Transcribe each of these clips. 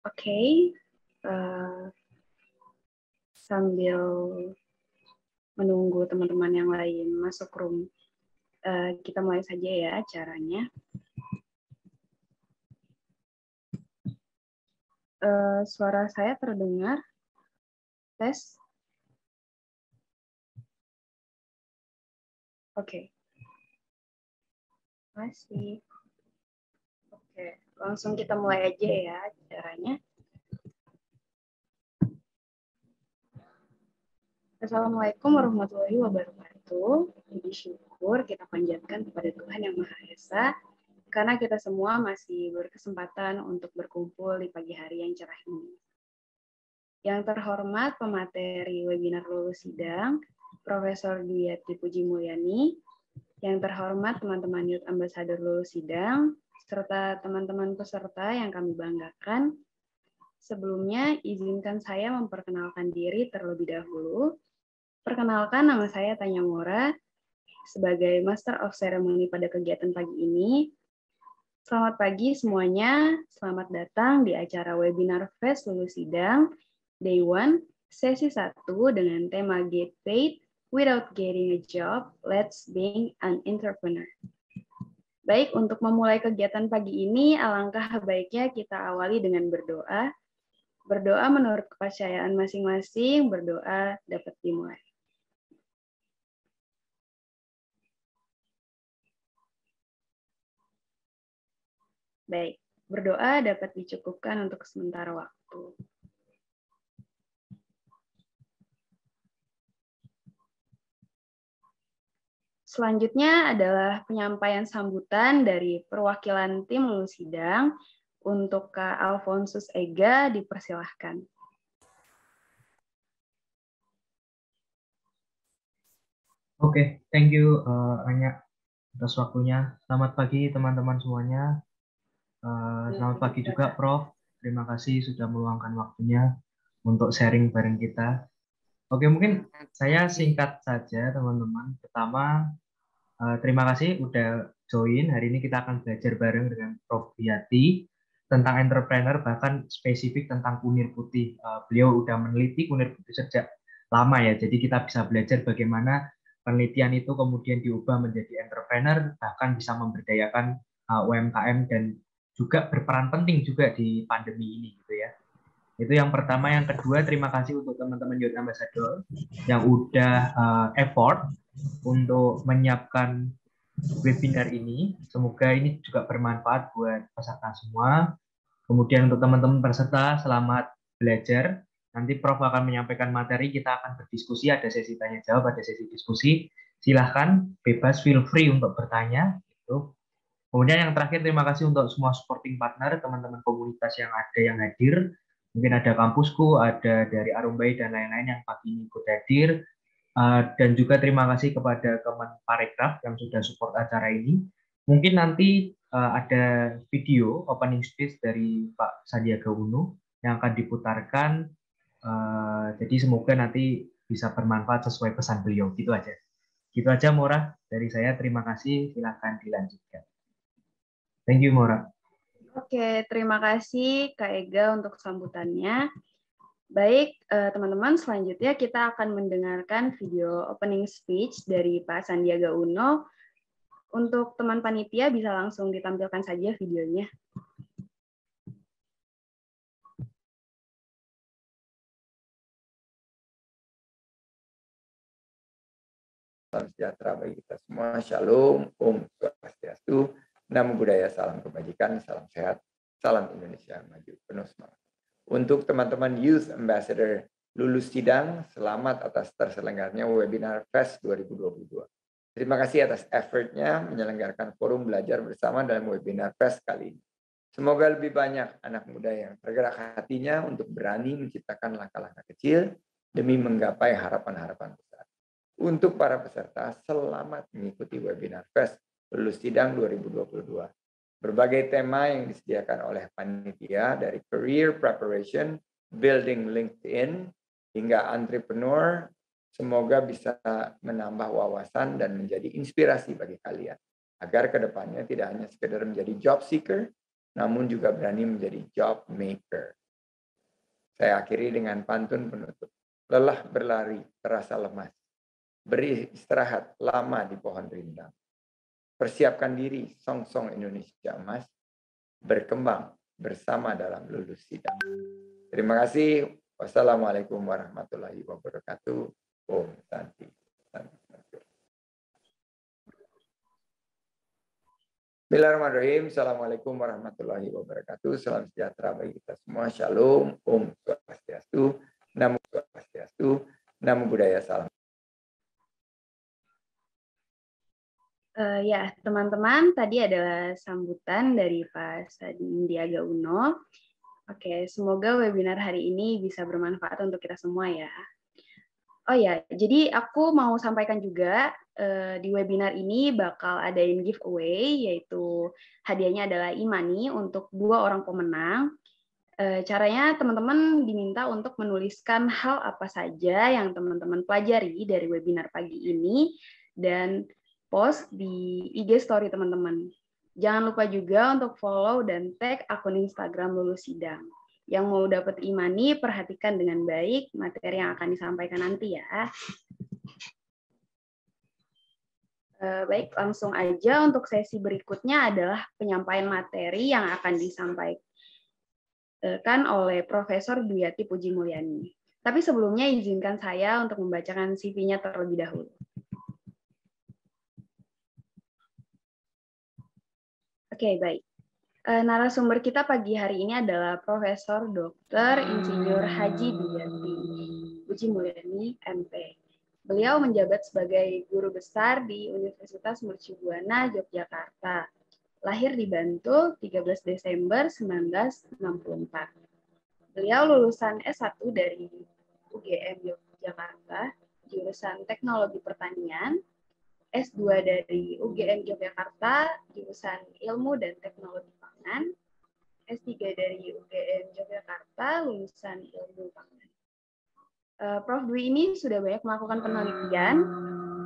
Oke. Sambil menunggu teman-teman yang lain masuk room, kita mulai saja ya acaranya. Suara saya terdengar? Tes? Oke. Masih. Oke, langsung kita mulai aja ya acaranya. Assalamualaikum warahmatullahi wabarakatuh. Puji syukur kita panjatkan kepada Tuhan Yang Maha Esa, karena kita semua masih berkesempatan untuk berkumpul di pagi hari yang cerah ini. Yang terhormat pemateri webinar lulus sidang, Profesor Dwiyati Puji Mulyani, yang terhormat teman-teman Youth Ambassador lulus sidang, serta teman-teman peserta yang kami banggakan. Sebelumnya, izinkan saya memperkenalkan diri terlebih dahulu. Perkenalkan, nama saya Tanya Mora, sebagai Master of Ceremony pada kegiatan pagi ini. Selamat pagi semuanya, selamat datang di acara webinar Fest Lulus Sidang, Day 1, sesi 1 dengan tema Get Paid Without Getting a Job, Let's Being an Entrepreneur. Baik, untuk memulai kegiatan pagi ini, alangkah baiknya kita awali dengan berdoa. Berdoa menurut kepercayaan masing-masing, berdoa dapat dimulai. Baik, berdoa dapat dicukupkan untuk sementara waktu. Selanjutnya adalah penyampaian sambutan dari perwakilan tim lulus sidang. Untuk Kak Alfonsus Ega, dipersilahkan. Oke, thank you Anya atas waktunya. Selamat pagi teman-teman semuanya. Selamat pagi juga Prof. Terima kasih sudah meluangkan waktunya untuk sharing bareng kita. Oke, mungkin saya singkat saja teman-teman. Pertama, terima kasih udah join. Hari ini kita akan belajar bareng dengan Prof. Dwiyati tentang entrepreneur, bahkan spesifik tentang kunir putih. Beliau udah meneliti kunir putih sejak lama ya, jadi kita bisa belajar bagaimana penelitian itu kemudian diubah menjadi entrepreneur, bahkan bisa memberdayakan UMKM dan juga berperan penting juga di pandemi ini gitu ya. Itu yang pertama. Yang kedua, terima kasih untuk teman-teman Youth Ambassador yang udah effort untuk menyiapkan webinar ini. Semoga ini juga bermanfaat buat peserta semua. Kemudian untuk teman-teman peserta, selamat belajar. Nanti Prof akan menyampaikan materi, kita akan berdiskusi, ada sesi tanya jawab, ada sesi diskusi. Silahkan, bebas, feel free untuk bertanya. Gitu. Kemudian yang terakhir, terima kasih untuk semua supporting partner, teman-teman komunitas yang ada yang hadir. Mungkin ada kampusku, ada dari Arumbai dan lain-lain yang pagi ini ikut hadir. Dan juga terima kasih kepada Kemenparekraf yang sudah support acara ini. Mungkin nanti ada video opening speech dari Pak Sandiaga Uno yang akan diputarkan. Jadi semoga nanti bisa bermanfaat sesuai pesan beliau. Gitu aja. Gitu aja Mora dari saya. Terima kasih. Silakan dilanjutkan. Thank you Mora. Oke, terima kasih Kak Ega untuk sambutannya. Baik, teman-teman, selanjutnya kita akan mendengarkan video opening speech dari Pak Sandiaga Uno. Untuk teman panitia bisa langsung ditampilkan saja videonya. Salam sejahtera bagi kita semua. Shalom, Om Swastiastu, Namo Buddhaya, salam kebajikan, salam sehat, salam Indonesia maju, penuh semangat. Untuk teman-teman Youth Ambassador lulus sidang, selamat atas terselenggaranya webinar Fest 2022. Terima kasih atas effortnya menyelenggarakan forum belajar bersama dalam webinar Fest kali ini. Semoga lebih banyak anak muda yang tergerak hatinya untuk berani menciptakan langkah-langkah kecil demi menggapai harapan-harapan besar. Untuk para peserta, selamat mengikuti webinar Fest Lulus Sidang 2022. Berbagai tema yang disediakan oleh panitia dari career preparation, building LinkedIn, hingga entrepreneur, semoga bisa menambah wawasan dan menjadi inspirasi bagi kalian. Agar kedepannya tidak hanya sekedar menjadi job seeker, namun juga berani menjadi job maker. Saya akhiri dengan pantun penutup. Lelah berlari, terasa lemas. Beristirahat lama di pohon rindang. Persiapkan diri, song-song Indonesia emas. Berkembang bersama dalam lulus sidang. Terima kasih. Wassalamualaikum warahmatullahi wabarakatuh. Om Santi. Bismillahirrahmanirrahim. Assalamualaikum warahmatullahi wabarakatuh. Salam sejahtera bagi kita semua. Shalom. Om Swastiastu. Namo Swastiastu. Namo Buddhaya. Salam. Ya, teman-teman, tadi adalah sambutan dari Pak Sandiaga Uno. Oke, semoga webinar hari ini bisa bermanfaat untuk kita semua ya. Oh ya, jadi aku mau sampaikan juga di webinar ini bakal adain giveaway, yaitu hadiahnya adalah e-money untuk 2 orang pemenang. Caranya teman-teman diminta untuk menuliskan hal apa saja yang teman-teman pelajari dari webinar pagi ini dan post di IG story teman-teman. Jangan lupa juga untuk follow dan tag akun Instagram Lulus Sidang. Yang mau dapat e-money, perhatikan dengan baik materi yang akan disampaikan nanti ya. Baik, langsung aja untuk sesi berikutnya adalah penyampaian materi yang akan disampaikan oleh Profesor Duyati Puji Mulyani. Tapi sebelumnya izinkan saya untuk membacakan CV-nya terlebih dahulu. Oke, baik. Narasumber kita pagi hari ini adalah Profesor Dr. Insinyur Haji Duyati Puji Mulyani, MP. Beliau menjabat sebagai guru besar di Universitas Mercubuana, Yogyakarta. Lahir di Bantul 13 Desember 1964. Beliau lulusan S1 dari UGM Yogyakarta, jurusan Teknologi Pertanian, S2 dari UGM Yogyakarta, jurusan Ilmu dan Teknologi Pangan, S3 dari UGM Yogyakarta, lulusan Ilmu Pangan. Prof. Dwi ini sudah banyak melakukan penelitian,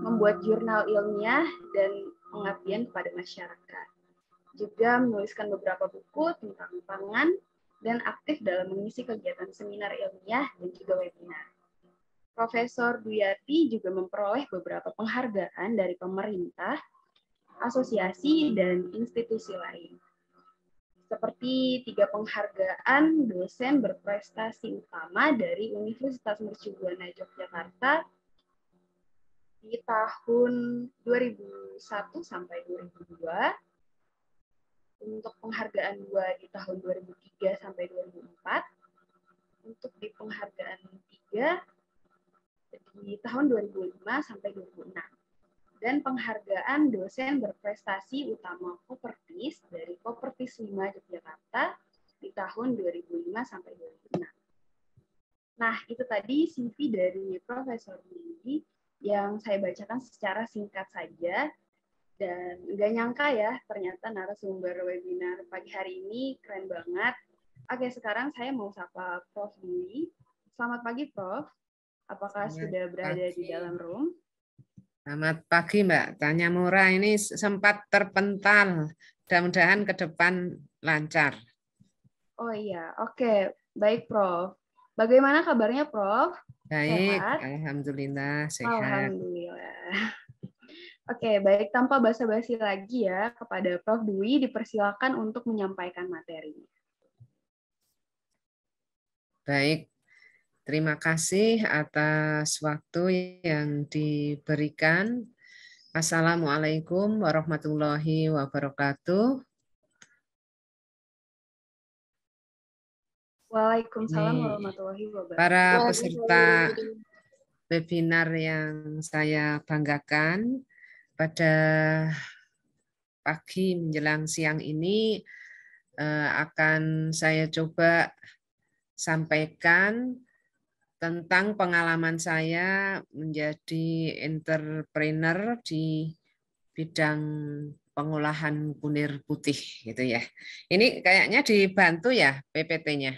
membuat jurnal ilmiah, dan pengabdian kepada masyarakat. Juga menuliskan beberapa buku tentang pangan, dan aktif dalam mengisi kegiatan seminar ilmiah dan juga webinar. Profesor Duyati juga memperoleh beberapa penghargaan dari pemerintah, asosiasi, dan institusi lain. Seperti 3 penghargaan dosen berprestasi utama dari Universitas Mercubuana Yogyakarta di tahun 2001 sampai 2002, untuk penghargaan 2 di tahun 2003 sampai 2004, untuk di penghargaan 3 di tahun 2005 sampai 2006, dan penghargaan dosen berprestasi utama Kopertis dari Kopertis 5 Yogyakarta di tahun 2005 sampai 2006. Nah, itu tadi CV dari Profesor Dwi yang saya bacakan secara singkat saja, dan nggak nyangka ya, ternyata narasumber webinar pagi hari ini keren banget. Oke, sekarang saya mau sapa Prof. Dwi. Selamat pagi, Prof. Apakah sudah berada di dalam room? Selamat pagi, Mbak. Tanya Murah ini sempat terpental. Mudah-mudahan ke depan lancar. Oh iya, oke. Baik, Prof. Bagaimana kabarnya, Prof? Baik, Sehat? alhamdulillah sehat. Alhamdulillah. Oke, baik. Tanpa basa-basi lagi ya, kepada Prof. Dwi dipersilakan untuk menyampaikan materinya. Baik. Terima kasih atas waktu yang diberikan. Assalamualaikum warahmatullahi wabarakatuh. Waalaikumsalam warahmatullahi wabarakatuh. Para peserta webinar yang saya banggakan, pada pagi menjelang siang ini akan saya coba sampaikan tentang pengalaman saya menjadi entrepreneur di bidang pengolahan kunir putih gitu ya. Ini kayaknya dibantu ya PPT-nya.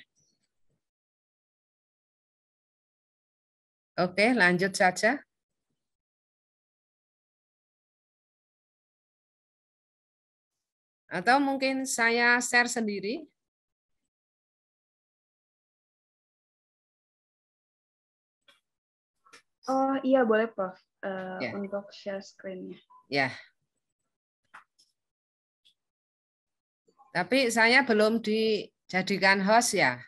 Oke, lanjut saja. Atau mungkin saya share sendiri? Oh iya boleh Prof. Ya. Untuk share screen-nya. Ya. Tapi saya belum dijadikan host ya.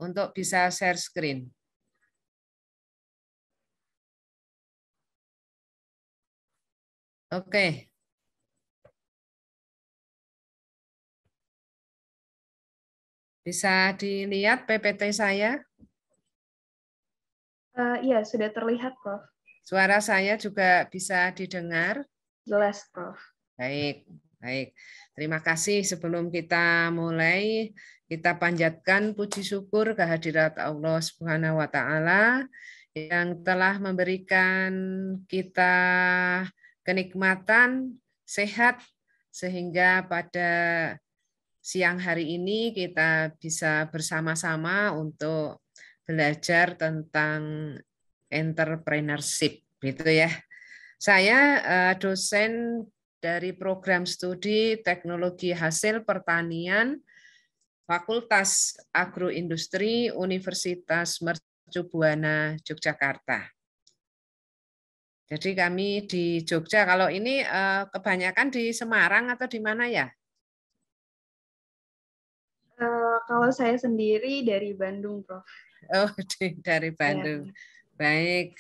Untuk bisa share screen. Oke. Bisa dilihat PPT saya? Iya, sudah terlihat Prof. Suara saya juga bisa didengar? Jelas Prof. Baik, baik. Terima kasih. Sebelum kita mulai, kita panjatkan puji syukur kehadirat Allah Subhanahu wa taala yang telah memberikan kita kenikmatan sehat sehingga pada siang hari ini kita bisa bersama-sama untuk belajar tentang entrepreneurship, gitu ya. Saya dosen dari program studi Teknologi Hasil Pertanian Fakultas Agroindustri Universitas Mercu Buana Yogyakarta. Jadi kami di Jogja. Kalau ini kebanyakan di Semarang atau di mana ya? Kalau saya sendiri dari Bandung, Prof. Oh, dari Bandung. Ya. Baik.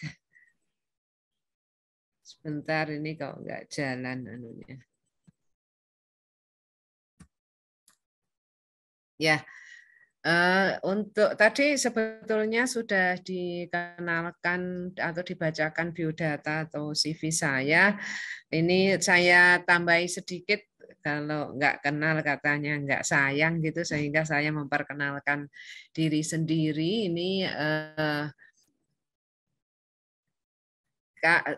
Sebentar ini kok nggak jalan anunya. Ya, untuk tadi sebetulnya sudah dikenalkan atau dibacakan biodata atau CV saya. Ini saya tambahi sedikit, kalau nggak kenal katanya nggak sayang gitu, sehingga saya memperkenalkan diri sendiri. Ini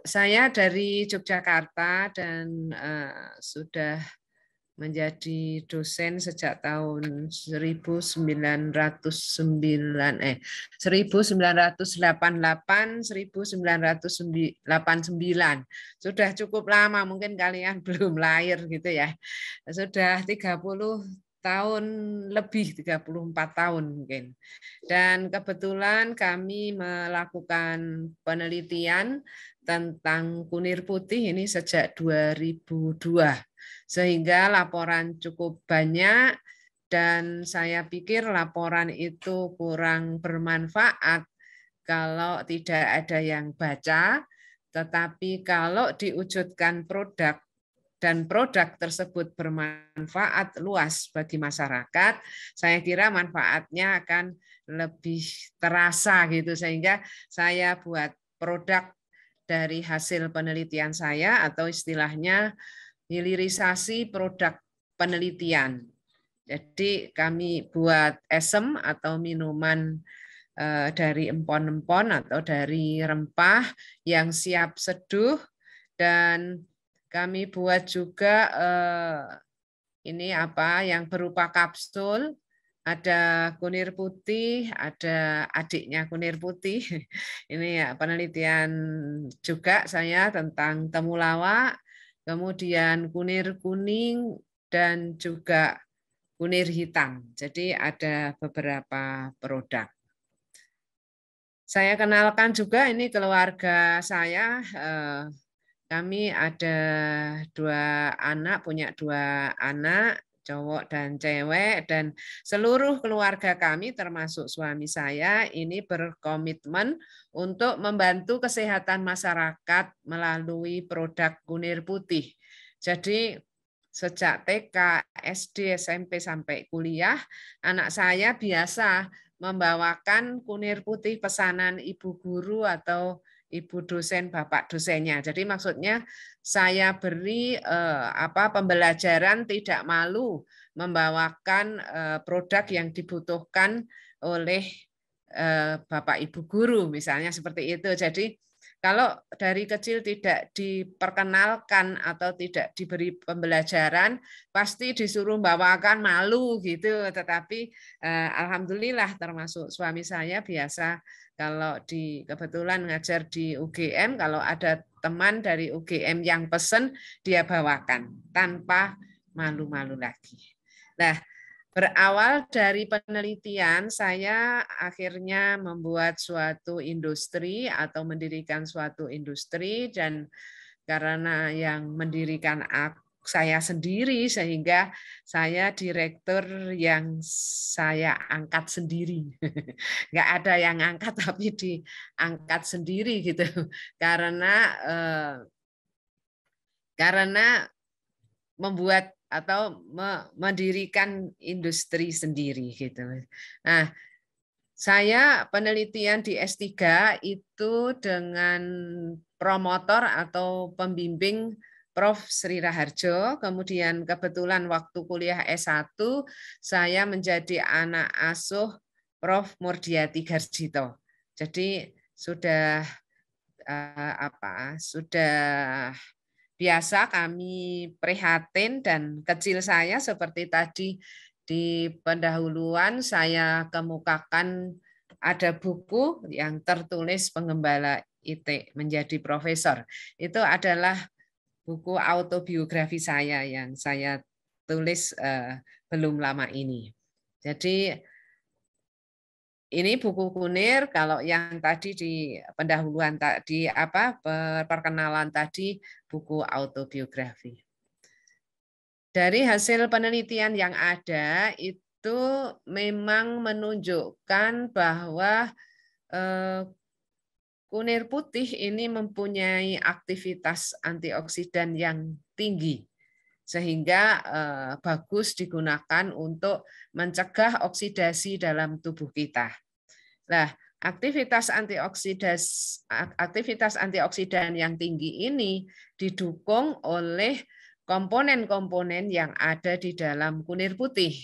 saya dari Yogyakarta dan sudah menjadi dosen sejak tahun 1988, 1989. Sudah cukup lama, mungkin kalian belum lahir gitu ya. Sudah 30 tahun lebih, 34 tahun mungkin. Dan kebetulan kami melakukan penelitian tentang kunir putih ini sejak 2002. Sehingga laporan cukup banyak dan saya pikir laporan itu kurang bermanfaat kalau tidak ada yang baca, tetapi kalau diwujudkan produk dan produk tersebut bermanfaat luas bagi masyarakat, saya kira manfaatnya akan lebih terasa gitu, sehingga saya buat produk dari hasil penelitian saya, atau istilahnya hilirisasi produk penelitian. Jadi kami buat esem atau minuman dari empon-empon atau dari rempah yang siap seduh, dan kami buat juga ini apa yang berupa kapsul. Ada kunir putih, ada adiknya kunir putih. Ini ya penelitian juga saya tentang temulawak, kemudian kunir kuning dan juga kunir hitam. Jadi ada beberapa produk. Saya kenalkan juga ini keluarga saya. Kami ada punya dua anak, cowok dan cewek, dan seluruh keluarga kami termasuk suami saya ini berkomitmen untuk membantu kesehatan masyarakat melalui produk kunir putih. Jadi sejak TK, SD, SMP sampai kuliah, anak saya biasa membawakan kunir putih pesanan ibu guru atau ibu dosen, bapak dosennya. Jadi maksudnya saya beri pembelajaran tidak malu membawakan produk yang dibutuhkan oleh bapak ibu guru, misalnya seperti itu. Jadi kalau dari kecil tidak diperkenalkan atau tidak diberi pembelajaran, pasti disuruh bawakan malu gitu. Tetapi alhamdulillah termasuk suami saya biasa kalau kebetulan ngajar di UGM, kalau ada teman dari UGM yang pesen, dia bawakan tanpa malu-malu lagi. Nah, berawal dari penelitian, saya akhirnya membuat suatu industri atau mendirikan suatu industri, dan karena yang mendirikan saya sendiri, sehingga saya direktur yang saya angkat sendiri. Nggak ada yang angkat, tapi diangkat sendiri gitu. Karena membuat atau mendirikan industri sendiri gitu. Nah, saya penelitian di S3 itu dengan promotor atau pembimbing Prof. Sri Raharjo, kemudian kebetulan waktu kuliah S1 saya menjadi anak asuh Prof. Murdiati Garjito. Jadi sudah sudah biasa kami prihatin, dan kecil saya seperti tadi di pendahuluan saya kemukakan ada buku yang tertulis Penggembala IT Menjadi Profesor. Itu adalah buku autobiografi saya yang saya tulis belum lama ini. Jadi ini buku Kunir. Kalau yang tadi di pendahuluan tadi perkenalan tadi buku autobiografi. Dari hasil penelitian yang ada itu memang menunjukkan bahwa kunir putih ini mempunyai aktivitas antioksidan yang tinggi, sehingga bagus digunakan untuk mencegah oksidasi dalam tubuh kita. Nah, aktivitas antioksidan yang tinggi ini didukung oleh komponen-komponen yang ada di dalam kunir putih.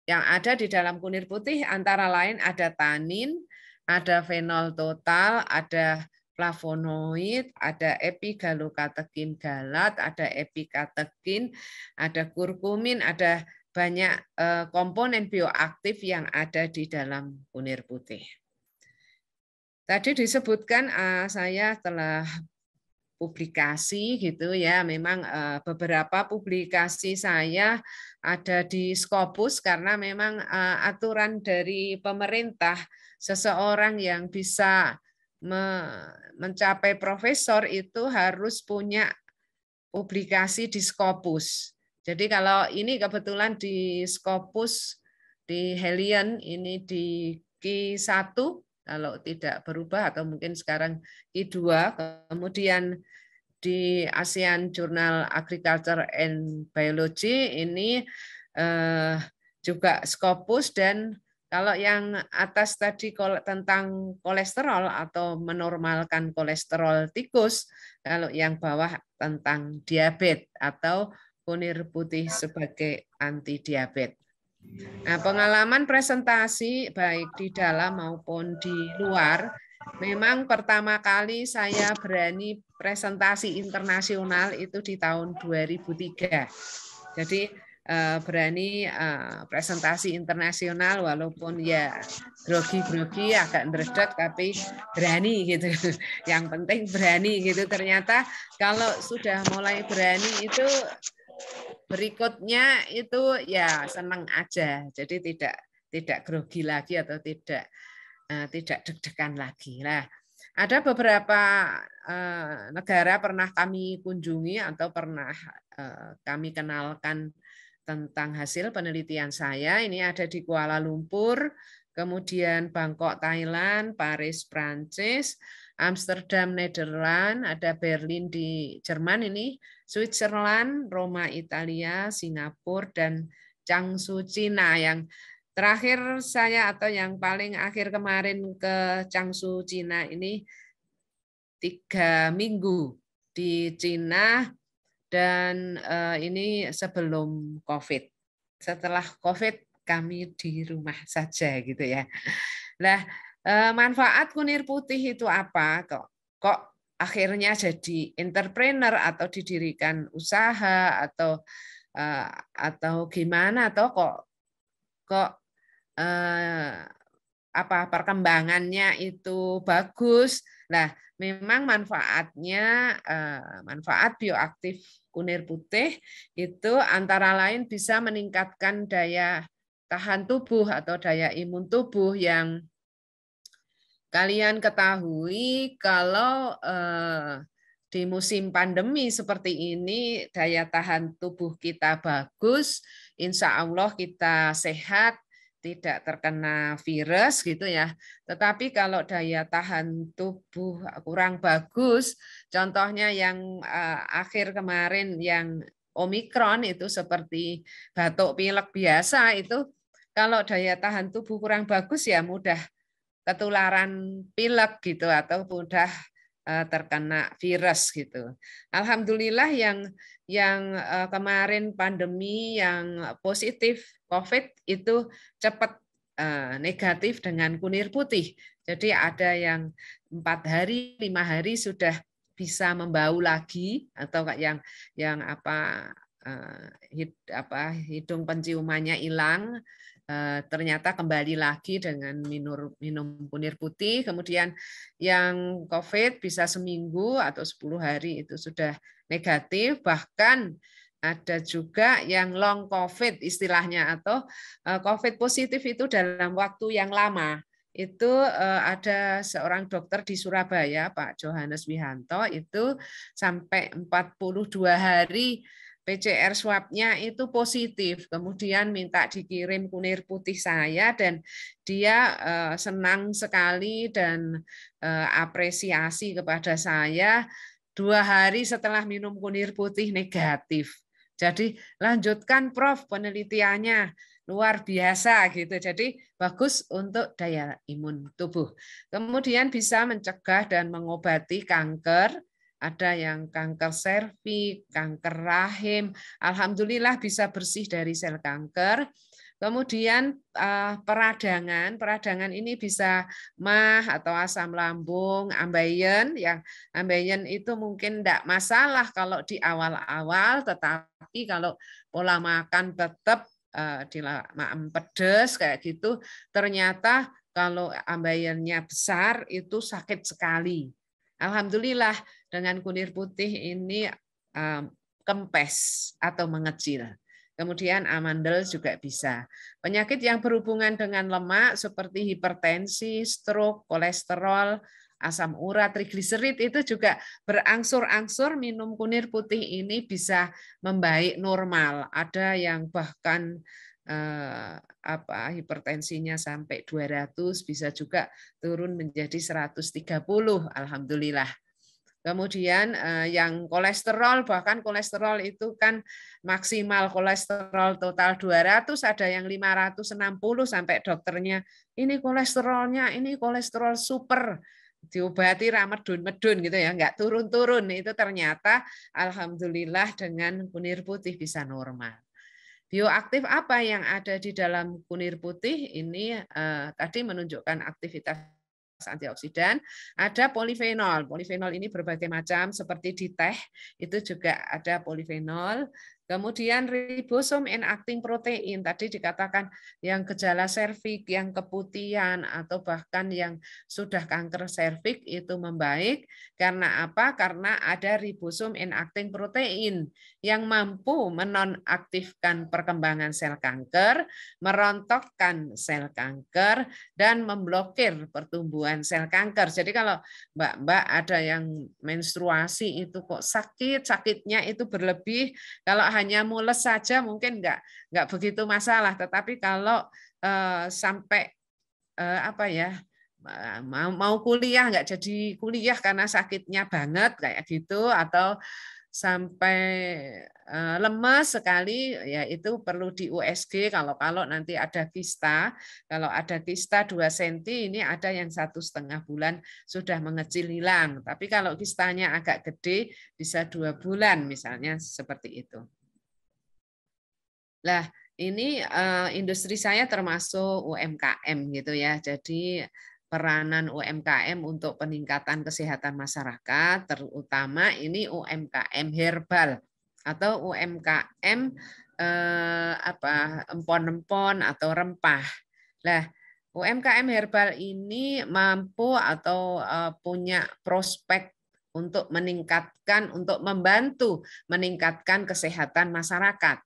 Yang ada di dalam kunir putih antara lain ada tanin, ada fenol total, ada flavonoid, ada epigalokatekin galat, ada epikatekin, ada kurkumin, ada banyak komponen bioaktif yang ada di dalam kunir putih. Tadi disebutkan saya telah publikasi gitu ya, memang beberapa publikasi saya ada di Scopus karena memang aturan dari pemerintah seseorang yang bisa mencapai profesor itu harus punya publikasi di Scopus. Jadi kalau ini kebetulan di Scopus di Helion ini di Q1 kalau tidak berubah, atau mungkin sekarang Q2, kemudian di ASEAN Journal Agriculture and Biology ini juga Scopus, dan kalau yang atas tadi tentang kolesterol atau menormalkan kolesterol tikus, kalau yang bawah tentang diabetes atau kunir putih sebagai anti diabetes. Nah, pengalaman presentasi baik di dalam maupun di luar, memang pertama kali saya berani presentasi internasional itu di tahun 2003. Jadi berani presentasi internasional walaupun ya grogi-grogi agak ndredeg, tapi berani gitu. Yang penting berani gitu. Ternyata kalau sudah mulai berani itu berikutnya itu ya senang aja. Jadi tidak grogi lagi atau tidak deg-degan lagi. Nah, ada beberapa negara pernah kami kunjungi atau pernah kami kenalkan tentang hasil penelitian saya. Ini ada di Kuala Lumpur, kemudian Bangkok, Thailand, Paris, Prancis, Amsterdam, Nederland, ada Berlin di Jerman ini, Switzerland, Roma, Italia, Singapura, dan Changshu, Cina. Yang terakhir saya atau yang paling akhir kemarin ke Changshu, Cina ini 3 minggu di Cina, dan ini sebelum COVID. Setelah COVID kami di rumah saja gitu ya. Nah, manfaat kunir putih itu apa? Kok akhirnya jadi entrepreneur atau didirikan usaha atau gimana, atau kok apa perkembangannya itu bagus. Nah, memang manfaatnya, manfaat bioaktif kunir putih itu antara lain bisa meningkatkan daya tahan tubuh atau daya imun tubuh yang kalian ketahui kalau di musim pandemi seperti ini daya tahan tubuh kita bagus, insya Allah kita sehat, tidak terkena virus gitu ya. Tetapi kalau daya tahan tubuh kurang bagus, contohnya yang akhir kemarin yang Omikron itu seperti batuk pilek biasa itu, kalau daya tahan tubuh kurang bagus ya mudah ketularan pilek gitu atau mudah terkena virus gitu. Alhamdulillah yang kemarin pandemi yang positif COVID itu cepat negatif dengan kunir putih. Jadi ada yang 4 hari, 5 hari sudah bisa membau lagi atau yang hidung penciumannya hilang. Ternyata kembali lagi dengan minum kunir putih. Kemudian yang COVID bisa seminggu atau 10 hari itu sudah negatif. Bahkan ada juga yang long COVID istilahnya atau COVID positif itu dalam waktu yang lama. Itu ada seorang dokter di Surabaya, Pak Johannes Wihanto, itu sampai 42 hari PCR swab-nya itu positif, kemudian minta dikirim kunir putih saya dan dia senang sekali dan apresiasi kepada saya 2 hari setelah minum kunir putih negatif. Jadi lanjutkan Prof penelitiannya luar biasa gitu. Jadi bagus untuk daya imun tubuh. Kemudian bisa mencegah dan mengobati kanker. Ada yang kanker serviks, kanker rahim. Alhamdulillah bisa bersih dari sel kanker. Kemudian peradangan ini bisa MAH atau asam lambung, ambeien. Yang ambeien itu mungkin tidak masalah kalau di awal-awal, tetapi kalau pola makan tetap makan pedas kayak gitu, ternyata kalau ambeiennya besar itu sakit sekali. Alhamdulillah dengan kunir putih ini kempes atau mengecil. Kemudian amandel juga bisa. Penyakit yang berhubungan dengan lemak seperti hipertensi, stroke, kolesterol, asam urat, trigliserid itu juga berangsur-angsur minum kunir putih ini bisa membaik normal. Ada yang bahkan hipertensinya sampai 200, bisa juga turun menjadi 130, alhamdulillah. Kemudian yang kolesterol, bahkan kolesterol itu kan maksimal kolesterol total 200, ada yang 560 sampai dokternya ini kolesterolnya, ini kolesterol super, diobati ramedun-medun gitu ya, nggak turun-turun. Itu ternyata alhamdulillah dengan kunir putih bisa normal. Bioaktif apa yang ada di dalam kunir putih ini tadi menunjukkan aktivitas antioksidan, ada polifenol. Polifenol ini berbagai macam, seperti di teh itu juga ada polifenol. Kemudian ribosom inacting protein, tadi dikatakan yang gejala serviks, yang keputihan, atau bahkan yang sudah kanker serviks itu membaik. Karena apa? Karena ada ribosom inacting protein yang mampu menonaktifkan perkembangan sel kanker, merontokkan sel kanker, dan memblokir pertumbuhan sel kanker. Jadi kalau mbak-mbak ada yang menstruasi itu kok sakitnya itu berlebih, kalau hanya mules saja mungkin nggak begitu masalah, tetapi kalau sampai mau kuliah nggak jadi kuliah karena sakitnya banget kayak gitu, atau sampai lemas sekali, ya itu perlu di USG. Kalau nanti ada kista, kalau ada kista 2 cm, ini ada yang 1,5 bulan sudah mengecil hilang. Tapi kalau kistanya agak gede bisa 2 bulan misalnya, seperti itu. Lah ini industri saya termasuk UMKM gitu ya. Jadi peranan UMKM untuk peningkatan kesehatan masyarakat, terutama ini UMKM herbal atau UMKM empon-empon atau rempah. Nah, UMKM herbal ini mampu atau punya prospek untuk membantu meningkatkan kesehatan masyarakat.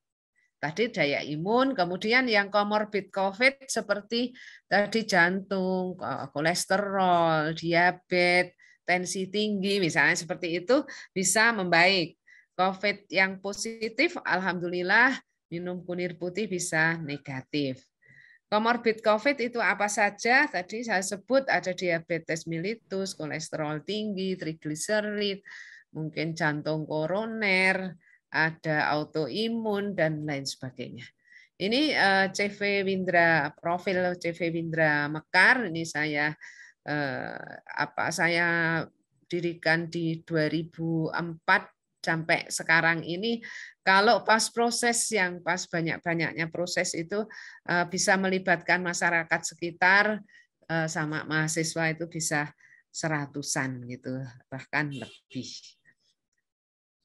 Tadi daya imun, kemudian yang komorbid COVID seperti tadi jantung, kolesterol, diabetes, tensi tinggi, misalnya seperti itu bisa membaik. COVID yang positif, alhamdulillah minum kunir putih bisa negatif. Komorbid COVID itu apa saja? Tadi saya sebut ada diabetes mellitus, kolesterol tinggi, trigliserid, mungkin jantung koroner, ada autoimun dan lain sebagainya. Ini CV Windra, profil CV Windra Mekar. Ini saya saya dirikan di 2004 sampai sekarang ini. Kalau pas banyak-banyaknya proses itu bisa melibatkan masyarakat sekitar sama mahasiswa itu bisa 100-an gitu, bahkan lebih.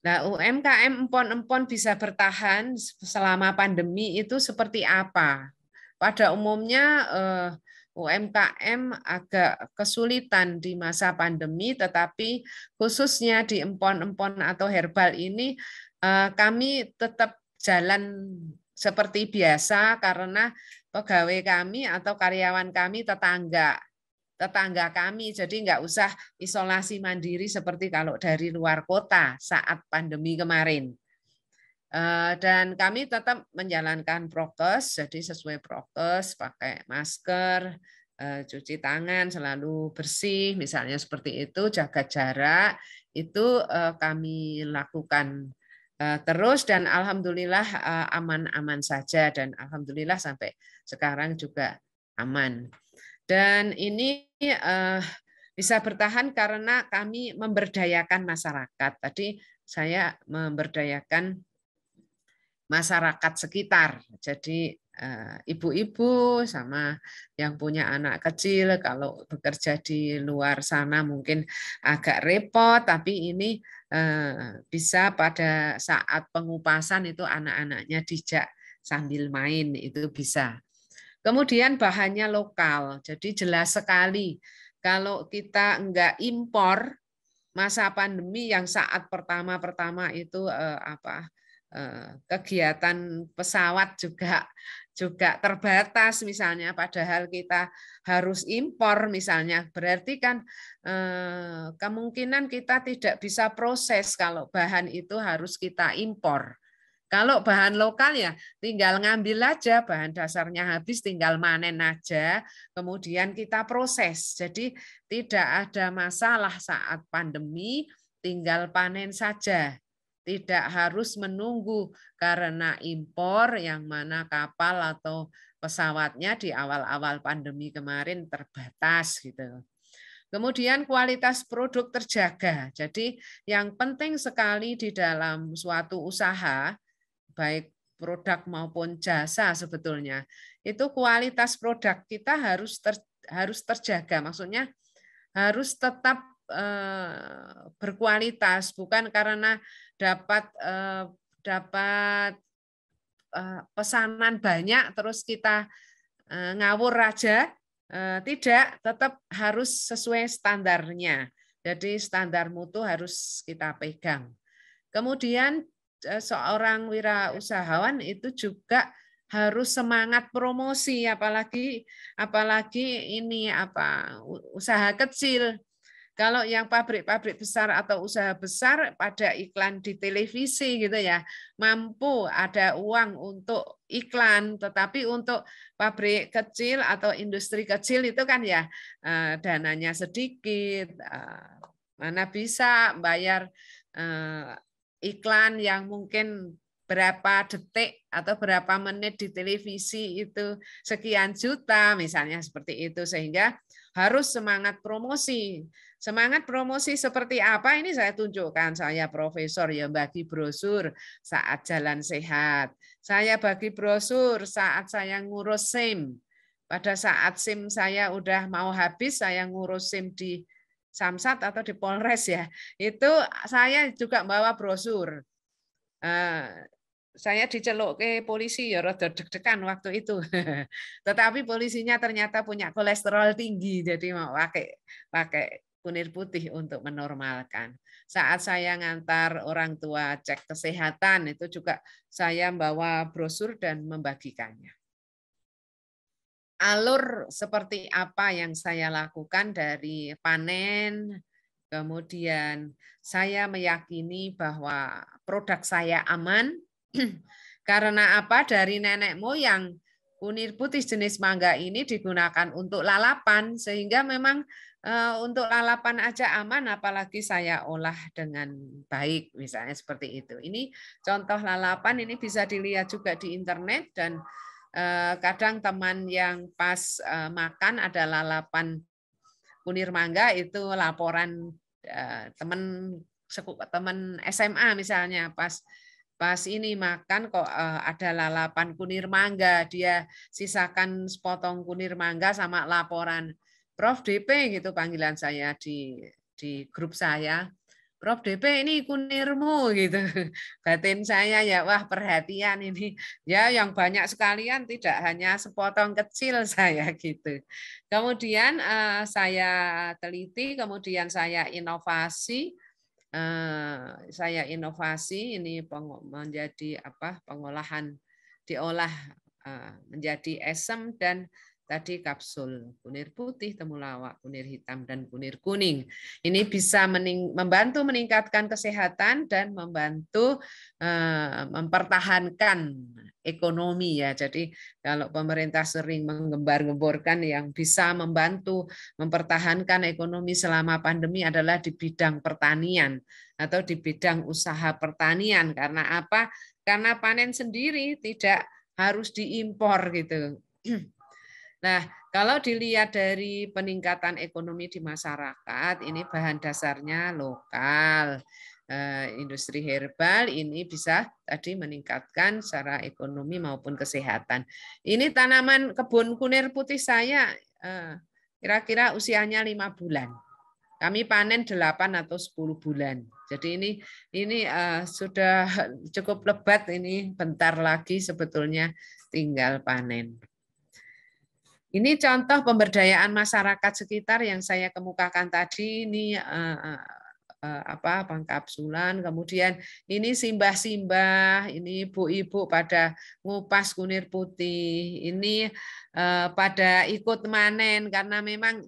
Nah, UMKM empon-empon bisa bertahan selama pandemi itu seperti apa? Pada umumnya UMKM agak kesulitan di masa pandemi, tetapi khususnya di empon-empon atau herbal ini kami tetap jalan seperti biasa karena pegawai kami atau karyawan kami tetangga kami, jadi nggak usah isolasi mandiri seperti kalau dari luar kota saat pandemi kemarin. Dan kami tetap menjalankan prokes, jadi sesuai prokes, pakai masker, cuci tangan selalu bersih, misalnya seperti itu, jaga jarak, itu kami lakukan terus dan alhamdulillah aman-aman saja dan alhamdulillah sampai sekarang juga aman. Dan ini bisa bertahan karena kami memberdayakan masyarakat. Tadi saya memberdayakan masyarakat sekitar. Jadi ibu-ibu sama yang punya anak kecil kalau bekerja di luar sana mungkin agak repot, tapi ini bisa pada saat pengupasan itu anak-anaknya dijak sambil main, itu bisa. Kemudian bahannya lokal, jadi jelas sekali kalau kita enggak impor masa pandemi yang saat pertama itu kegiatan pesawat juga terbatas misalnya, padahal kita harus impor misalnya, berarti kan kemungkinan kita tidak bisa proses kalau bahan itu harus kita impor. Kalau bahan lokal ya tinggal ngambil aja, bahan dasarnya habis tinggal manen aja, kemudian kita proses. Jadi tidak ada masalah saat pandemi, tinggal panen saja. Tidak harus menunggu karena impor yang mana kapal atau pesawatnya di awal-awal pandemi kemarin terbatas gitu. Kemudian kualitas produk terjaga. Jadi yang penting sekali di dalam suatu usaha, baik produk maupun jasa sebetulnya, itu kualitas produk kita harus terjaga. Maksudnya harus tetap berkualitas, bukan karena dapat pesanan banyak terus kita ngawur aja. Tidak, tetap harus sesuai standarnya. Jadi standar mutu harus kita pegang. Kemudian seorang wirausahawan itu juga harus semangat promosi, apalagi ini usaha kecil. Kalau yang pabrik-pabrik besar atau usaha besar pada iklan di televisi gitu ya, mampu ada uang untuk iklan, tetapi untuk pabrik kecil atau industri kecil itu kan ya dananya sedikit, mana bisa bayar iklan yang mungkin berapa detik atau berapa menit di televisi itu sekian juta misalnya seperti itu, sehingga harus semangat promosi. Semangat promosi seperti apa ini saya tunjukkan. Saya profesor ya bagi brosur saat jalan sehat. Saya bagi brosur saat saya ngurus SIM. Pada saat SIM saya udah mau habis, saya ngurus SIM di Samsat atau di Polres ya. Itu saya juga bawa brosur. saya diceluk ke polisi ya rada deg-degan waktu itu. Tetapi polisinya ternyata punya kolesterol tinggi, jadi mau pakai kunir putih untuk menormalkan. Saat saya ngantar orang tua cek kesehatan, itu juga saya bawa brosur dan membagikannya. Alur seperti apa yang saya lakukan dari panen, kemudian saya meyakini bahwa produk saya aman, karena apa? Dari nenek moyang kunir putih jenis mangga ini digunakan untuk lalapan, sehingga memang untuk lalapan aja aman, apalagi saya olah dengan baik, misalnya seperti itu. Ini contoh lalapan, ini bisa dilihat juga di internet, dan kadang teman yang pas makan ada lalapan kunir mangga, itu laporan teman SMA misalnya, pas ini makan kok ada lalapan kunir mangga, dia sisakan sepotong kunir mangga sama laporan, Prof DP gitu panggilan saya di grup saya, Prof DP ini kunirmu gitu. Batin saya ya, wah perhatian ini ya, yang banyak sekalian, tidak hanya sepotong kecil saya gitu. Kemudian saya teliti, kemudian saya inovasi. Ini menjadi pengolahan, diolah menjadi esem dan tadi kapsul kunir putih, temulawak, kunir hitam, dan kunir kuning. Ini bisa membantu meningkatkan kesehatan dan membantu mempertahankan ekonomi ya. Jadi kalau pemerintah sering menggembar-gemborkan yang bisa membantu mempertahankan ekonomi selama pandemi adalah di bidang pertanian atau di bidang usaha pertanian. Karena apa? Karena panen sendiri, tidak harus diimpor gitu. Nah, kalau dilihat dari peningkatan ekonomi di masyarakat, ini bahan dasarnya lokal. Industri herbal ini bisa tadi meningkatkan secara ekonomi maupun kesehatan. Ini tanaman kebun kunir putih saya kira-kira usianya 5 bulan. Kami panen 8 atau 10 bulan. Jadi ini sudah cukup lebat, ini bentar lagi sebetulnya tinggal panen. Ini contoh pemberdayaan masyarakat sekitar yang saya kemukakan tadi. Ini pengkapsulan, kemudian ini simbah-simbah, ini ibu-ibu pada ngupas kunir putih, ini pada ikut manen karena memang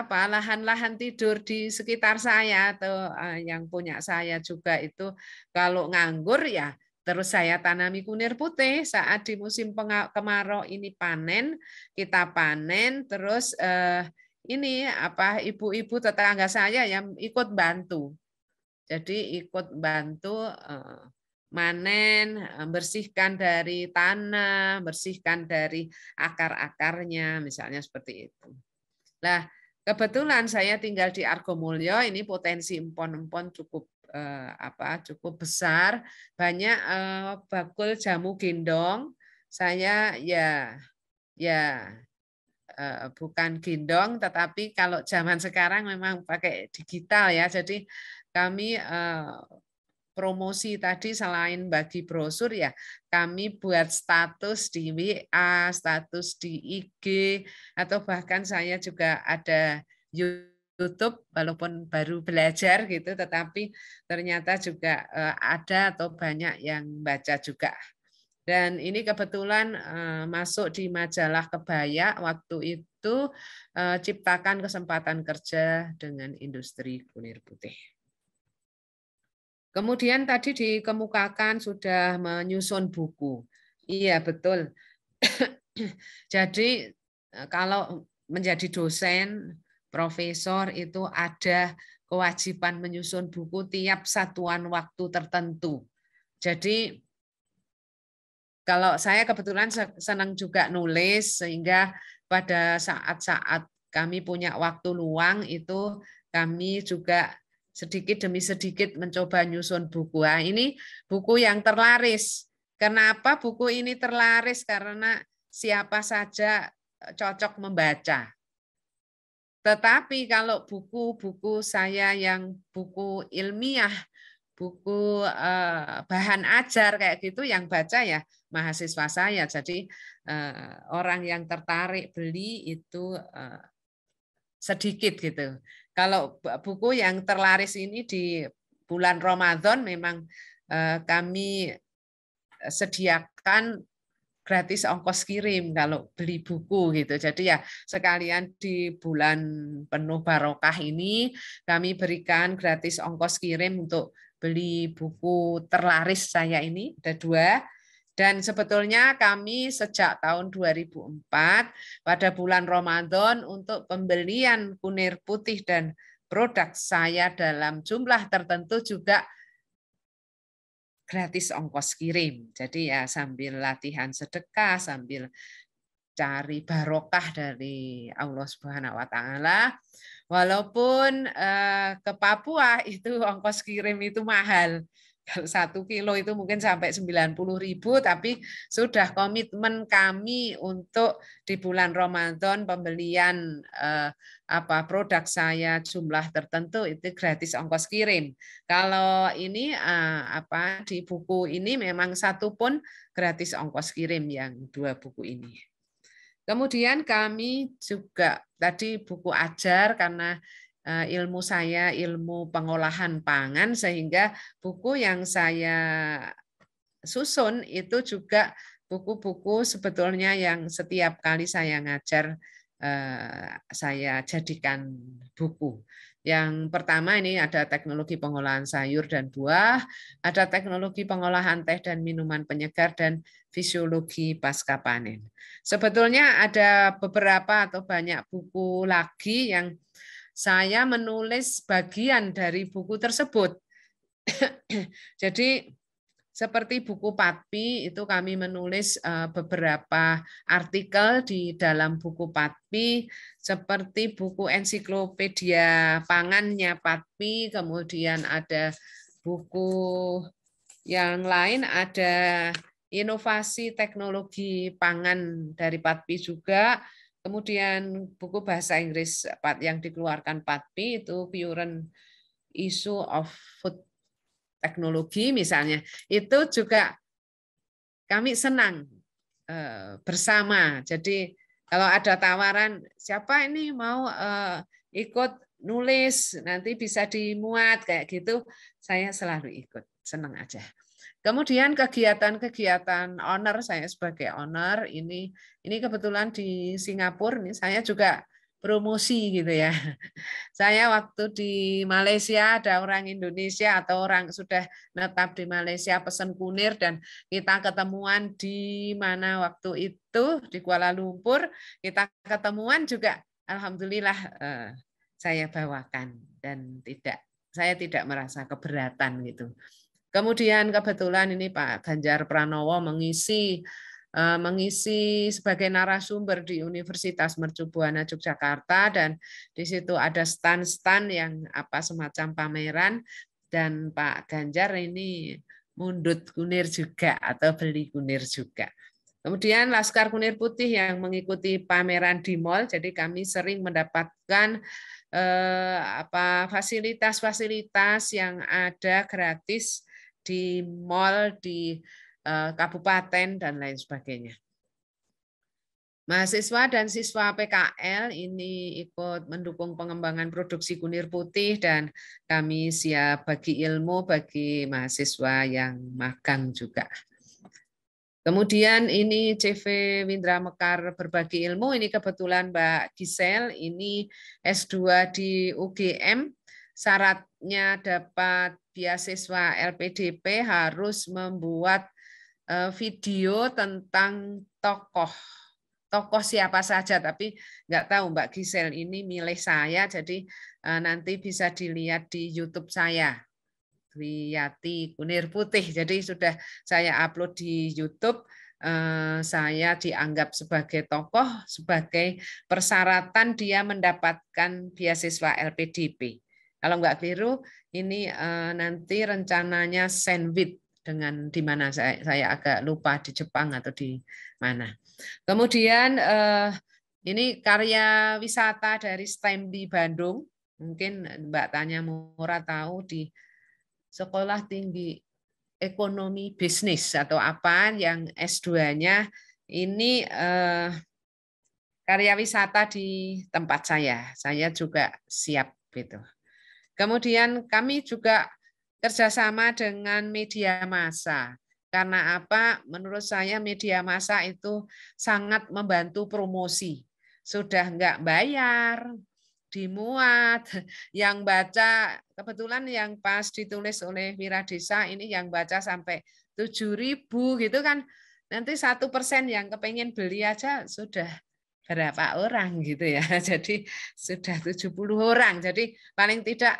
lahan-lahan tidur di sekitar saya atau yang punya saya juga itu kalau nganggur ya terus saya tanami kunir putih. Saat di musim kemarau ini panen, kita panen, terus ini ibu-ibu tetangga saya yang ikut bantu. Jadi ikut bantu manen, bersihkan dari tanah, bersihkan dari akar-akarnya, misalnya seperti itu. Nah, kebetulan saya tinggal di Argomulyo, ini potensi empon-empon cukup cukup besar, banyak bakul jamu gendong. Saya bukan gendong, tetapi kalau zaman sekarang memang pakai digital ya. Jadi kami promosi tadi selain bagi brosur ya, kami buat status di WA, status di IG, atau bahkan saya juga ada YouTube, walaupun baru belajar gitu, tetapi ternyata juga ada atau banyak yang baca juga. Dan ini kebetulan masuk di majalah Kebaya waktu itu, ciptakan kesempatan kerja dengan industri kunir putih. Kemudian tadi dikemukakan sudah menyusun buku. Iya, betul. Jadi kalau menjadi dosen, profesor itu ada kewajiban menyusun buku tiap satuan waktu tertentu. Jadi kalau saya kebetulan senang juga nulis, sehingga pada saat-saat kami punya waktu luang itu kami juga sedikit demi sedikit mencoba nyusun buku. Nah, ini buku yang terlaris. Kenapa buku ini terlaris? Karena siapa saja cocok membaca. Tetapi kalau buku-buku saya yang buku ilmiah, buku bahan ajar kayak gitu yang baca ya mahasiswa saya. Jadi orang yang tertarik beli itu sedikit gitu. Kalau buku yang terlaris ini di bulan Ramadan memang kami sediakan gratis ongkos kirim kalau beli buku gitu. Jadi ya sekalian di bulan penuh barokah ini kami berikan gratis ongkos kirim untuk beli buku terlaris saya ini, ada 2. Dan sebetulnya kami sejak tahun 2004 pada bulan Ramadan untuk pembelian kunir putih dan produk saya dalam jumlah tertentu juga gratis ongkos kirim. Jadi ya sambil latihan sedekah, sambil cari barokah dari Allah Subhanahu wa taala. Walaupun ke Papua itu ongkos kirim itu mahal. 1 kilo itu mungkin sampai 90.000, tapi sudah komitmen kami untuk di bulan Ramadan pembelian produk saya jumlah tertentu itu gratis ongkos kirim. Kalau ini di buku ini memang 1 pun gratis ongkos kirim yang 2 buku ini. Kemudian kami juga tadi buku ajar karena ilmu saya ilmu pengolahan pangan, sehingga buku yang saya susun itu juga buku-buku sebetulnya yang setiap kali saya ngajar saya jadikan buku. Yang pertama ini ada teknologi pengolahan sayur dan buah, ada teknologi pengolahan teh dan minuman penyegar, dan fisiologi pasca panen. Sebetulnya ada beberapa atau banyak buku lagi yang saya menulis bagian dari buku tersebut. Jadi seperti buku Patpi itu kami menulis beberapa artikel di dalam buku Patpi, seperti buku ensiklopedia pangannya Patpi, kemudian ada buku yang lain, ada inovasi teknologi pangan dari Patpi juga. Kemudian buku bahasa Inggris yang dikeluarkan Patpi itu Current Issue of Food Technology misalnya. Itu juga kami senang bersama. Jadi kalau ada tawaran, siapa ini mau ikut nulis, nanti bisa dimuat kayak gitu, saya selalu ikut, senang aja. Kemudian kegiatan-kegiatan owner, saya sebagai owner ini kebetulan di Singapura nih saya juga promosi gitu ya. Saya waktu di Malaysia ada orang Indonesia atau orang sudah menetap di Malaysia pesan kunir, dan kita ketemuan di mana waktu itu di Kuala Lumpur, kita ketemuan juga alhamdulillah saya bawakan dan saya tidak merasa keberatan gitu. Kemudian kebetulan ini Pak Ganjar Pranowo mengisi sebagai narasumber di Universitas Mercu Buana Yogyakarta, dan di situ ada stand-stand yang semacam pameran, dan Pak Ganjar ini mundut kunir juga atau beli kunir juga. Kemudian Laskar Kunir Putih yang mengikuti pameran di mall, jadi kami sering mendapatkan fasilitas-fasilitas yang ada gratis di mall, di kabupaten, dan lain sebagainya. Mahasiswa dan siswa PKL ini ikut mendukung pengembangan produksi kunir putih, dan kami siap bagi ilmu bagi mahasiswa yang magang juga. Kemudian ini CV Windra Mekar Berbagi Ilmu, ini kebetulan Mbak Gisel, ini S2 di UGM, syaratnya dapat beasiswa LPDP harus membuat video tentang tokoh siapa saja, tapi nggak tahu Mbak Gisel ini milih saya, jadi nanti bisa dilihat di YouTube saya, Wiyati Kunir Putih. Jadi sudah saya upload di YouTube. Saya dianggap sebagai tokoh, sebagai persyaratan dia mendapatkan beasiswa LPDP. Kalau nggak keliru, ini nanti rencananya Sandwich dengan di mana saya agak lupa, di Jepang atau di mana. Kemudian ini karya wisata dari STEM di Bandung. Mungkin Mbak Tanya Mura tahu di sekolah tinggi ekonomi bisnis atau apa yang S2-nya ini karya wisata di tempat saya. Saya juga siap gitu. Kemudian kami juga kerjasama dengan media massa. Karena apa? Menurut saya media massa itu sangat membantu promosi. Sudah nggak bayar, dimuat, yang baca, kebetulan yang pas ditulis oleh Wiradesa ini yang baca sampai 7.000 gitu kan. Nanti 1% yang kepengen beli aja sudah berapa orang gitu ya. Jadi sudah 70 orang. Jadi paling tidak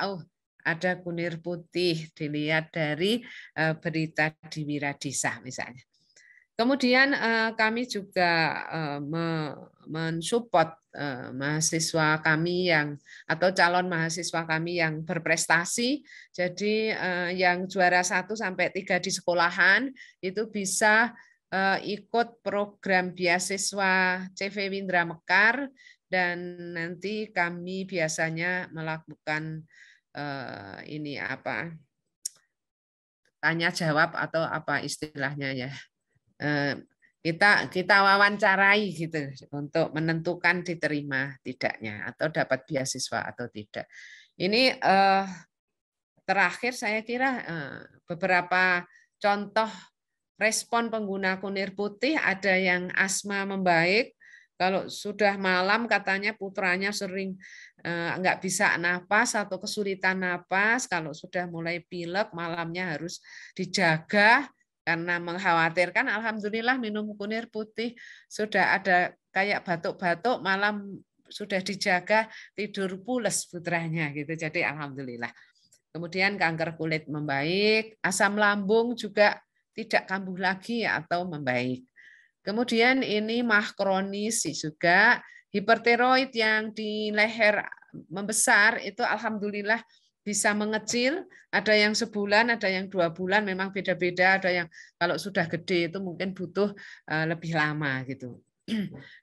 ada Kunir Putih dilihat dari berita di Wiradesa misalnya. Kemudian kami juga mensupport mahasiswa kami atau calon mahasiswa kami yang berprestasi. Jadi yang juara 1 sampai 3 di sekolahan itu bisa ikut program beasiswa CV Windra Mekar, dan nanti kami biasanya melakukan ini apa, tanya jawab atau apa istilahnya ya, kita wawancarai gitu untuk menentukan diterima tidaknya atau dapat beasiswa atau tidak. Ini terakhir saya kira beberapa contoh respon pengguna Kunir Putih. Ada yang asma membaik. Kalau sudah malam katanya putranya sering nggak bisa napas atau kesulitan napas. Kalau sudah mulai pilek malamnya harus dijaga karena mengkhawatirkan. Alhamdulillah minum Kunir Putih sudah ada kayak batuk-batuk, malam sudah dijaga, tidur pules putranya gitu. Jadi alhamdulillah. Kemudian kanker kulit membaik, asam lambung juga tidak kambuh lagi atau membaik. Kemudian ini MAH kronis juga, hipertiroid yang di leher membesar itu alhamdulillah bisa mengecil, ada yang sebulan, ada yang 2 bulan, memang beda-beda, ada yang kalau sudah gede itu mungkin butuh lebih lama gitu.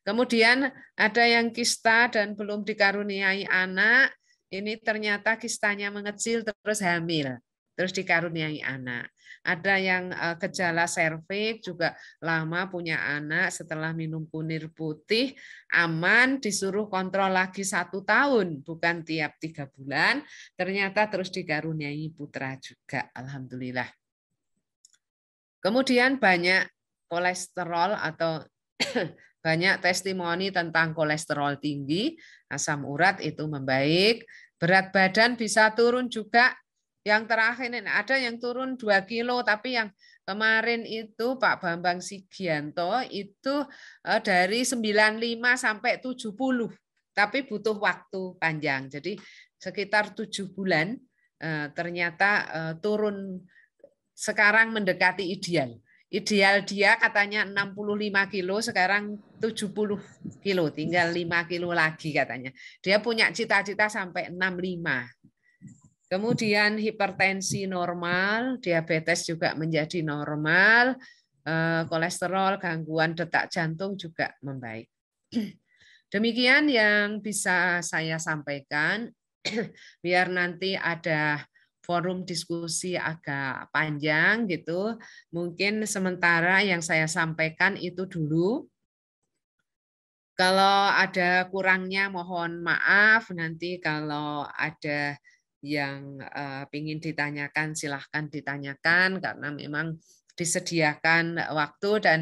Kemudian ada yang kista dan belum dikaruniai anak, ini ternyata kistanya mengecil terus hamil, terus dikaruniai anak. Ada yang gejala serviks juga lama punya anak, setelah minum Kunir Putih aman, disuruh kontrol lagi 1 tahun, bukan tiap 3 bulan, ternyata terus dikaruniai putra juga, alhamdulillah. Kemudian banyak kolesterol atau banyak testimoni tentang kolesterol tinggi, asam urat itu membaik, berat badan bisa turun juga. Yang terakhir ini ada yang turun 2 kilo, tapi yang kemarin itu Pak Bambang Sigianto itu dari 95 sampai 70, tapi butuh waktu panjang. Jadi sekitar 7 bulan ternyata turun, sekarang mendekati ideal. Ideal dia katanya 65 kilo, sekarang 70 kilo, tinggal 5 kilo lagi katanya. Dia punya cita-cita sampai 65. Kemudian hipertensi normal, diabetes juga menjadi normal, kolesterol, gangguan detak jantung juga membaik. Demikian yang bisa saya sampaikan, biar nanti ada forum diskusi agak panjang gitu. Mungkin sementara yang saya sampaikan itu dulu. Kalau ada kurangnya mohon maaf, nanti kalau ada yang ingin ditanyakan silahkan ditanyakan, karena memang disediakan waktu dan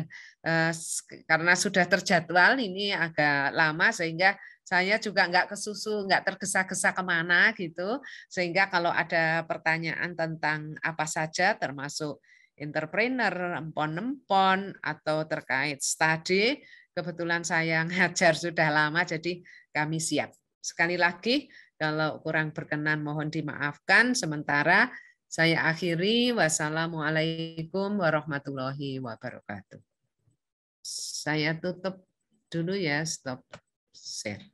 karena sudah terjadwal ini agak lama sehingga saya juga nggak kesusu, nggak tergesa-gesa kemana gitu, sehingga kalau ada pertanyaan tentang apa saja termasuk entrepreneur, empon-empon atau terkait studi, kebetulan saya ngajar sudah lama jadi kami siap. Sekali lagi kalau kurang berkenan mohon dimaafkan. Sementara saya akhiri. Wassalamualaikum warahmatullahi wabarakatuh. Saya tutup dulu ya, stop share.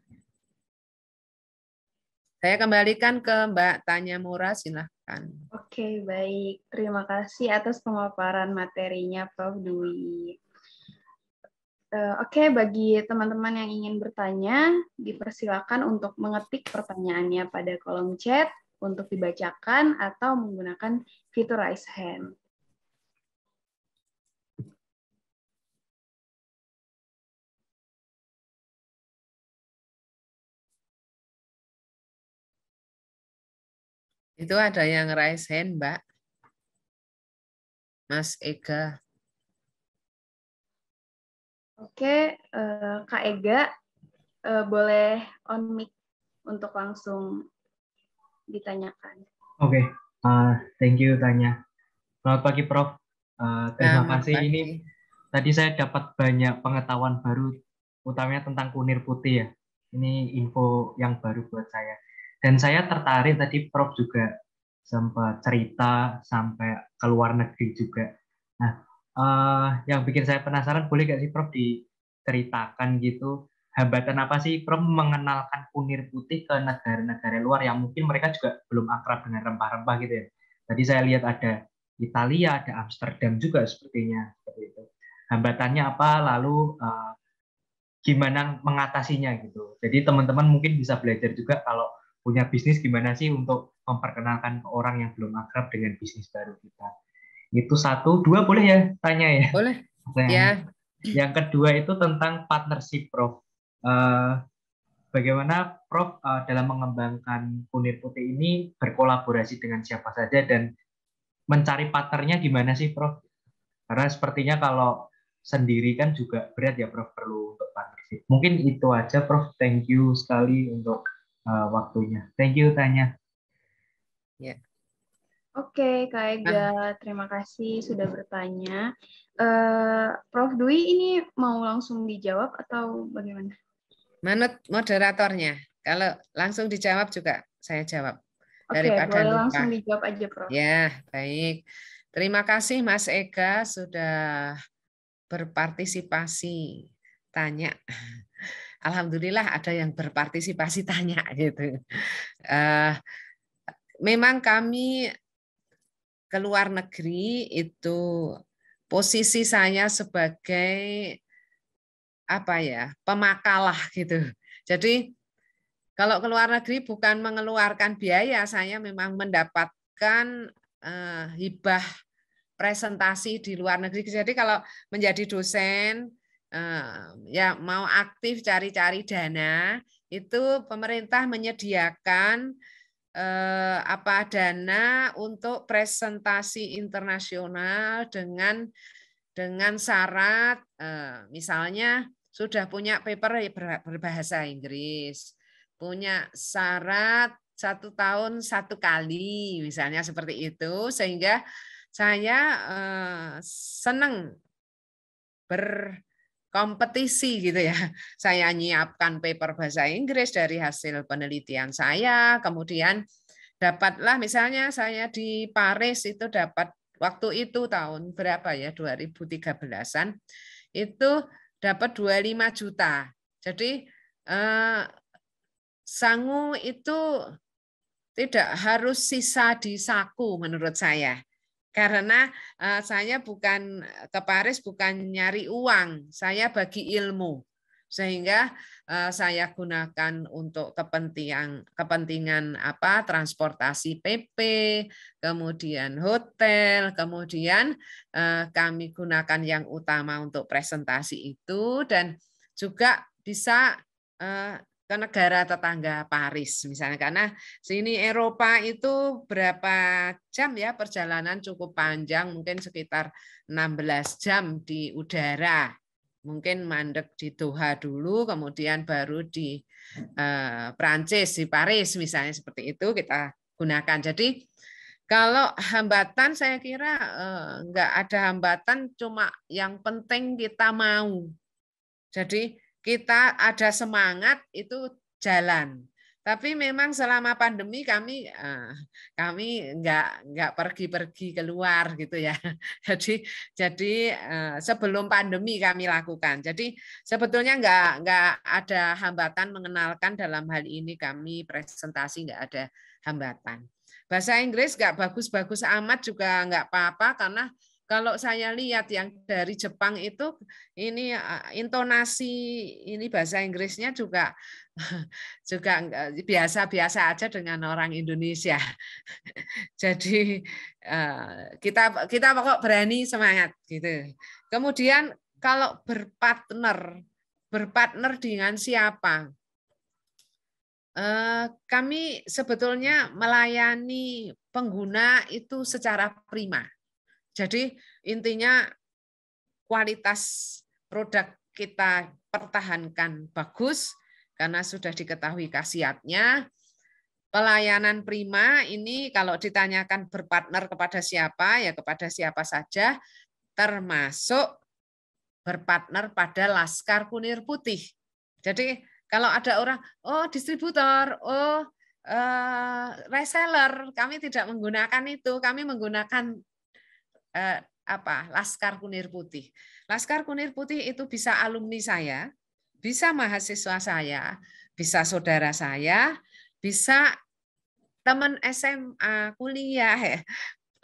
Saya kembalikan ke Mbak Tanya Mura, silahkan. Oke, baik. Terima kasih atas pemaparan materinya, Prof. Dwi. Oke, bagi teman-teman yang ingin bertanya, dipersilakan untuk mengetik pertanyaannya pada kolom chat untuk dibacakan atau menggunakan fitur raise hand. Itu ada yang raise hand, Mbak. Mas Ega. Oke, Kak Ega, boleh on mic untuk langsung ditanyakan. Oke, thank you Tanya. Selamat pagi Prof. Terima Selamat kasih. pagi. Ini tadi saya dapat banyak pengetahuan baru, utamanya tentang kunir putih ya. Ini info yang baru buat saya. Dan saya tertarik tadi Prof juga sempat cerita sampai ke luar negeri juga. Nah, yang bikin saya penasaran, boleh nggak sih Prof diceritakan gitu, hambatan apa sih Prof mengenalkan kunir putih ke negara-negara luar yang mungkin mereka juga belum akrab dengan rempah-rempah gitu ya. Tadi saya lihat ada Italia, ada Amsterdam juga sepertinya seperti itu. Hambatannya apa, lalu gimana mengatasinya gitu. Jadi teman-teman mungkin bisa belajar juga kalau punya bisnis gimana sih untuk memperkenalkan ke orang yang belum akrab dengan bisnis baru kita. Itu satu, dua boleh ya tanya ya? Boleh. Yang, Ya. yang kedua itu tentang partnership, Prof. Bagaimana Prof dalam mengembangkan kunir putih ini berkolaborasi dengan siapa saja dan mencari partnernya gimana sih, Prof? Karena sepertinya kalau sendiri kan juga berat ya, Prof, perlu untuk partnership. Mungkin itu aja, Prof. Thank you sekali untuk waktunya. Thank you, Tanya. Ya. Oke, Kak Ega, terima kasih sudah bertanya. Prof Dwi ini mau langsung dijawab atau bagaimana? Menurut moderatornya, kalau langsung dijawab juga saya jawab. Oke, Daripada boleh lupa. langsung dijawab aja, Prof. Ya, baik. Terima kasih Mas Ega sudah berpartisipasi tanya. Alhamdulillah ada yang berpartisipasi tanya gitu. Memang kami ke luar negeri itu posisi saya sebagai pemakalah gitu. Jadi kalau ke luar negeri bukan mengeluarkan biaya, saya memang mendapatkan hibah presentasi di luar negeri. Jadi kalau menjadi dosen, ya mau aktif cari-cari dana, itu pemerintah menyediakan dana untuk presentasi internasional dengan syarat, misalnya sudah punya paper berbahasa Inggris, punya syarat 1 tahun 1 kali, misalnya seperti itu, sehingga saya senang berkompetisi gitu ya. Saya nyiapkan paper bahasa Inggris dari hasil penelitian saya, kemudian dapatlah misalnya saya di Paris itu dapat waktu itu tahun berapa ya, 2013-an, itu dapat 25 juta. Jadi sangu itu tidak harus sisa di saku menurut saya. Karena saya bukan ke Paris bukan nyari uang, saya bagi ilmu. Sehingga saya gunakan untuk kepentingan transportasi PP, kemudian hotel, kemudian kami gunakan yang utama untuk presentasi itu, dan juga bisa ke negara tetangga Paris misalnya, karena sini Eropa itu berapa jam ya perjalanan, cukup panjang, mungkin sekitar 16 jam di udara. Mungkin mandek di Doha dulu, kemudian baru di Prancis, di Paris misalnya, seperti itu kita gunakan. Jadi kalau hambatan saya kira nggak ada hambatan, cuma yang penting kita mau. Jadi kita ada semangat itu jalan. Tapi memang selama pandemi kami nggak pergi-pergi keluar gitu ya. Jadi sebelum pandemi kami lakukan. Jadi sebetulnya nggak ada hambatan mengenalkan, dalam hal ini kami presentasi nggak ada hambatan. Bahasa Inggris nggak bagus-bagus amat juga nggak apa-apa, karena kalau saya lihat yang dari Jepang itu ini intonasi ini bahasa Inggrisnya juga biasa-biasa aja dengan orang Indonesia. Jadi kita pokok berani semangat gitu. Kemudian kalau berpartner dengan siapa? Kami sebetulnya melayani pengguna itu secara prima. Jadi intinya kualitas produk kita pertahankan bagus karena sudah diketahui khasiatnya. Pelayanan prima ini kalau ditanyakan berpartner kepada siapa, ya kepada siapa saja, termasuk berpartner pada Laskar Kunir Putih. Jadi kalau ada orang, oh distributor, oh reseller, kami tidak menggunakan itu, kami menggunakan Laskar Kunir Putih. Laskar Kunir Putih itu bisa alumni saya, bisa mahasiswa saya, bisa saudara saya, bisa teman SMA, kuliah,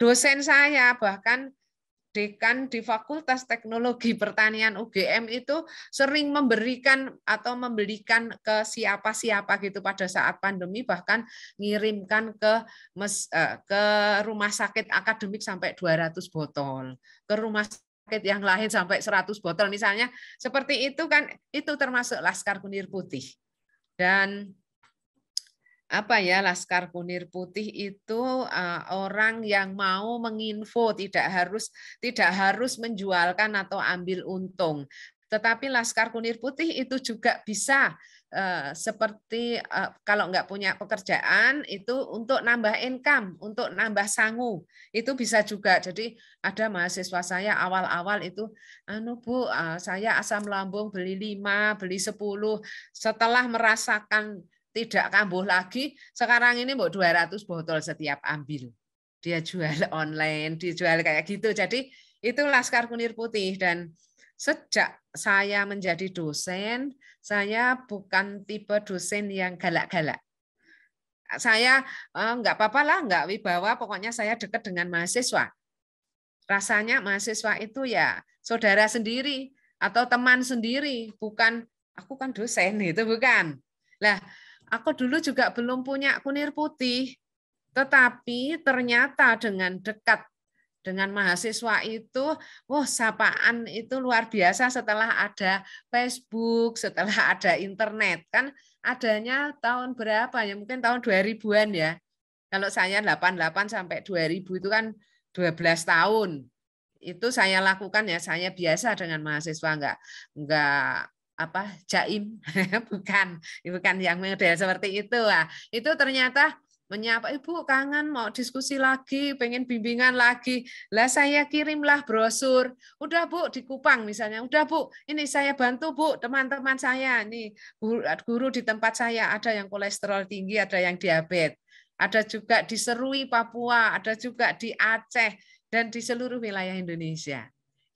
dosen saya, bahkan dekan di Fakultas Teknologi Pertanian UGM itu sering memberikan atau membelikan ke siapa-siapa gitu pada saat pandemi, bahkan ngirimkan ke rumah sakit akademik sampai 200 botol, ke rumah sakit yang lain sampai 100 botol misalnya. Seperti itu kan, itu termasuk Laskar Kunir Putih. Dan Laskar Kunir Putih itu orang yang mau menginfo, tidak harus menjualkan atau ambil untung. Tetapi Laskar Kunir Putih itu juga bisa seperti kalau nggak punya pekerjaan itu untuk nambah income, untuk nambah sangu, itu bisa juga. Jadi ada mahasiswa saya awal-awal itu, Bu, saya asam lambung beli 5, beli 10, setelah merasakan tidak kambuh lagi, sekarang ini mau 200 botol setiap ambil. Dia jual online, dijual kayak gitu. Jadi itu Laskar Kunir Putih. Dan sejak saya menjadi dosen, saya bukan tipe dosen yang galak-galak. Saya nggak apa-apa lah, nggak wibawa, pokoknya saya dekat dengan mahasiswa. Rasanya mahasiswa itu ya saudara sendiri atau teman sendiri, bukan aku kan dosen, itu bukan. Lah, aku dulu juga belum punya kunir putih, tetapi ternyata dengan dekat dengan mahasiswa itu, wah sapaan itu luar biasa setelah ada Facebook, setelah ada internet. Kan adanya tahun berapa ya? Mungkin tahun 2000-an ya. Kalau saya 88 sampai 2000 itu kan 12 tahun. Itu saya lakukan ya, saya biasa dengan mahasiswa, enggak jaim, bukan yang model seperti itu. Nah, itu ternyata menyapa, Ibu kangen mau diskusi lagi, pengen bimbingan lagi. Lah saya kirimlah brosur. Udah Bu di Kupang misalnya. Udah Bu, ini saya bantu Bu teman-teman saya. Nih guru di tempat saya ada yang kolesterol tinggi, ada yang diabetes. Ada juga di Serui Papua, ada juga di Aceh dan di seluruh wilayah Indonesia.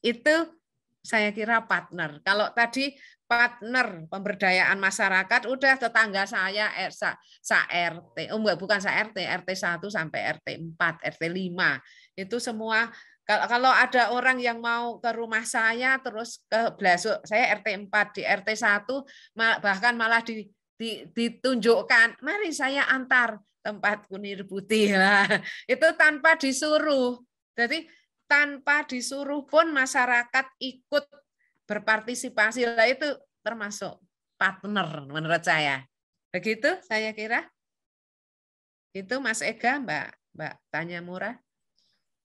Itu saya kira partner. Kalau tadi partner pemberdayaan masyarakat, udah tetangga saya RT, bukan RT 1 sampai RT 4, RT 5. Itu semua kalau ada orang yang mau ke rumah saya terus ke Blasuk, saya RT 4, di RT 1 bahkan malah ditunjukkan, mari saya antar tempat kunir putih lah. Itu tanpa disuruh. Jadi tanpa disuruh pun masyarakat ikut berpartisipasi, lah itu termasuk partner menurut saya. Begitu saya kira. Itu Mas Ega, Mbak Tanya Murah.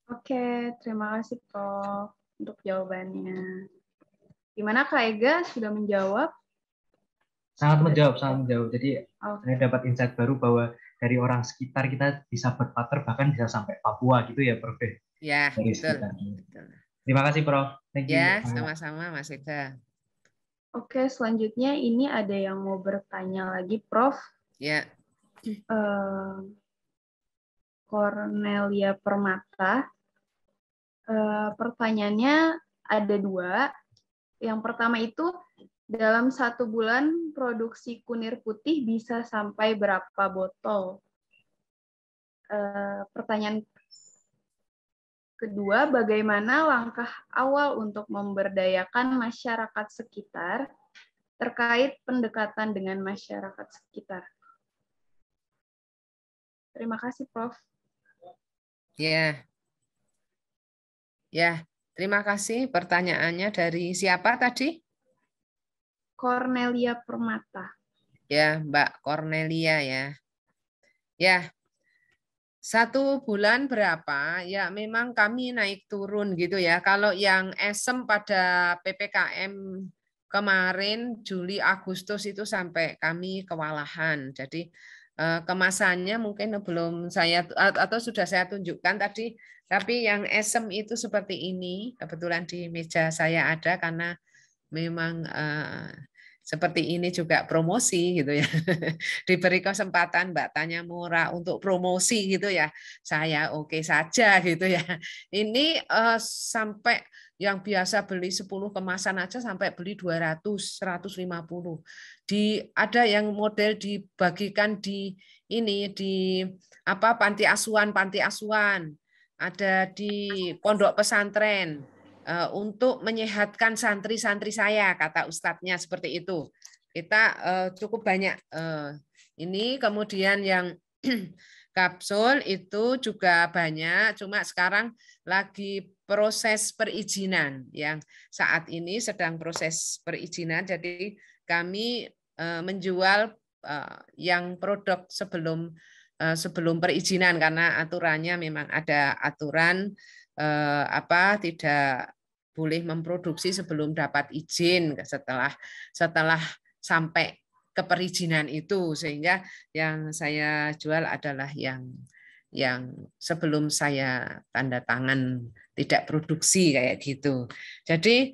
Oke, terima kasih Prof untuk jawabannya. Gimana Kak Ega, sudah menjawab? Sangat menjawab. Jadi saya dapat insight baru bahwa dari orang sekitar kita bisa berpartner, bahkan bisa sampai Papua gitu ya Prof. Ya, dari betul. Terima kasih Prof. Thank you. Ya, sama-sama Mas Ega. Oke, selanjutnya ini ada yang mau bertanya lagi, Prof. Ya. Cornelia Permata. Pertanyaannya ada 2. Yang pertama itu, dalam 1 bulan produksi kunir putih bisa sampai berapa botol? Pertanyaan Kedua, bagaimana langkah awal untuk memberdayakan masyarakat sekitar terkait pendekatan dengan masyarakat sekitar? Terima kasih, Prof. Ya, ya. Terima kasih. Pertanyaannya dari siapa tadi? Cornelia Permata. Ya, Mbak Cornelia ya. Ya, 1 bulan berapa? Ya, memang kami naik turun gitu ya. Kalau yang ESEM pada PPKM kemarin Juli Agustus itu sampai kami kewalahan. Jadi kemasannya mungkin belum saya atau sudah saya tunjukkan tadi. Tapi yang ESEM itu seperti ini. Kebetulan di meja saya ada karena memang seperti ini juga promosi gitu ya. Diberi kesempatan Mbak Tanya Murah untuk promosi gitu ya. Saya oke saja gitu ya. Ini sampai yang biasa beli 10 kemasan aja sampai beli 200, 150. Ada yang model dibagikan di ini di apa panti asuhan. Ada di pondok pesantren. Untuk menyehatkan santri-santri saya, kata ustadznya seperti itu. Kita cukup banyak ini, kemudian yang kapsul itu juga banyak, cuma sekarang lagi proses perizinan, yang saat ini sedang proses perizinan, jadi kami menjual yang produk sebelum perizinan karena aturannya memang ada aturan tidak boleh memproduksi sebelum dapat izin setelah sampai ke perizinan itu, sehingga yang saya jual adalah yang sebelum saya tanda tangan tidak produksi kayak gitu. Jadi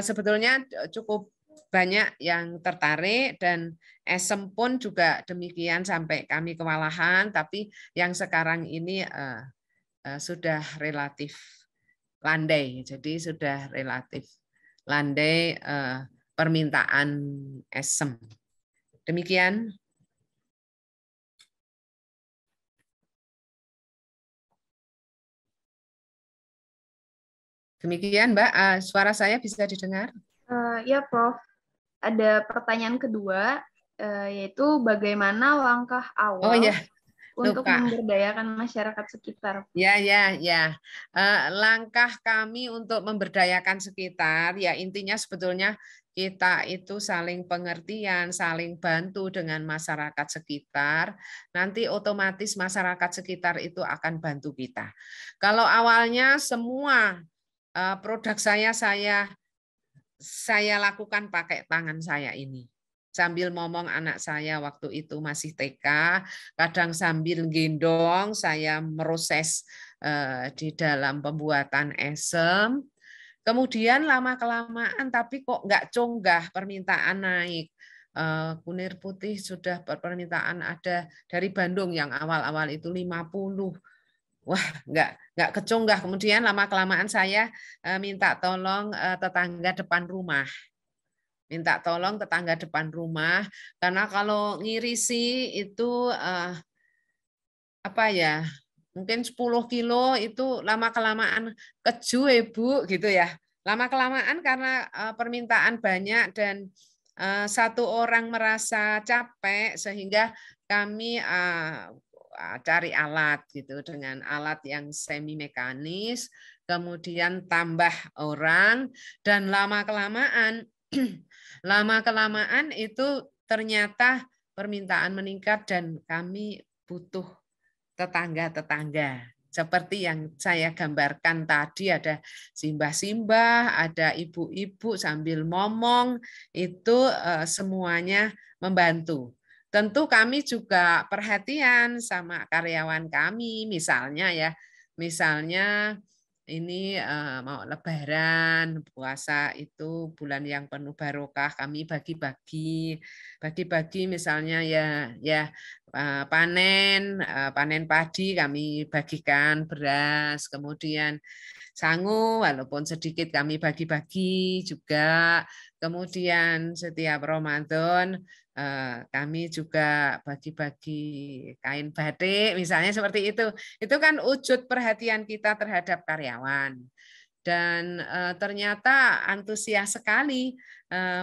sebetulnya cukup banyak yang tertarik dan ESEM pun juga demikian sampai kami kewalahan, tapi yang sekarang ini sudah relatif landai, jadi sudah relatif landai permintaan ESEM. Demikian. Demikian, Mbak. Suara saya bisa didengar? Ya, Prof. Ada pertanyaan kedua, yaitu bagaimana langkah awal untuk memberdayakan masyarakat sekitar. Ya. Langkah kami untuk memberdayakan sekitar, ya intinya sebetulnya kita itu saling pengertian, saling bantu dengan masyarakat sekitar. Nanti otomatis masyarakat sekitar itu akan bantu kita. Kalau awalnya semua produk saya lakukan pakai tangan saya ini. Sambil ngomong anak saya waktu itu masih TK, kadang sambil gendong saya meroses di dalam pembuatan ESEM. Kemudian lama-kelamaan tapi kok nggak conggah, permintaan naik. Kunir putih sudah permintaan ada dari Bandung yang awal-awal itu 50. Wah, nggak kecunggah. Kemudian lama-kelamaan saya minta tolong tetangga depan rumah. Minta tolong tetangga depan rumah, karena kalau ngirisi itu mungkin 10 kilo itu lama-kelamaan keju Ibu gitu ya. Lama-kelamaan karena permintaan banyak dan satu orang merasa capek sehingga kami cari alat gitu, dengan alat yang semi mekanis, kemudian tambah orang, dan lama-kelamaan itu ternyata permintaan meningkat dan kami butuh tetangga-tetangga. Seperti yang saya gambarkan tadi, ada simbah-simbah, ada ibu-ibu sambil ngomong, itu semuanya membantu. Tentu kami juga perhatian sama karyawan kami, misalnya ini mau Lebaran, puasa itu bulan yang penuh barokah, kami bagi-bagi misalnya ya panen padi kami bagikan beras, kemudian sangu walaupun sedikit kami bagi-bagi juga. Kemudian setiap Ramadan kami juga bagi-bagi kain batik misalnya seperti itu. Itu kan wujud perhatian kita terhadap karyawan. Dan ternyata antusias sekali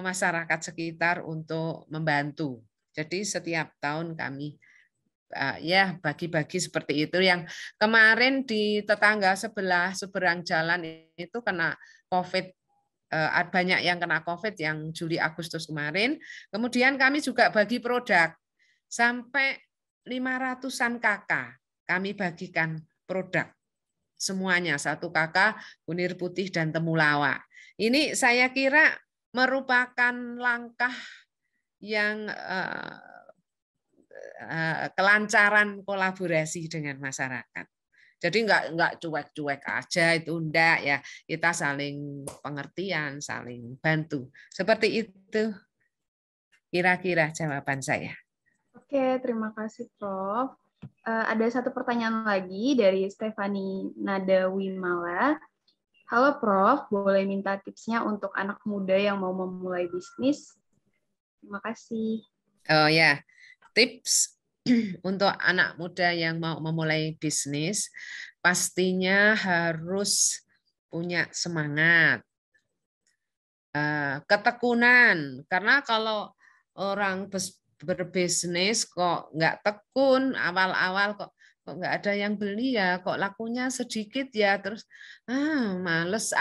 masyarakat sekitar untuk membantu. Jadi setiap tahun kami ya bagi-bagi seperti itu. Yang kemarin di tetangga sebelah seberang jalan itu kena COVID, banyak yang kena COVID yang Juli Agustus kemarin. Kemudian kami juga bagi produk sampai 500-an kakak kami bagikan produk semuanya, 1 kakak kunir putih dan temulawak. Ini saya kira merupakan langkah yang kelancaran kolaborasi dengan masyarakat. Jadi nggak cuek-cuek aja itu enggak ya, kita saling pengertian, saling bantu. Seperti itu kira-kira jawaban saya. Oke, terima kasih Prof. Ada satu pertanyaan lagi dari Stefani Nadawimala. Halo Prof, boleh minta tipsnya untuk anak muda yang mau memulai bisnis? Terima kasih. Oh ya, tips untuk anak muda yang mau memulai bisnis, pastinya harus punya semangat, ketekunan. Karena kalau orang berbisnis kok nggak tekun, awal-awal kok nggak ada yang beli ya, kok lakunya sedikit ya, terus males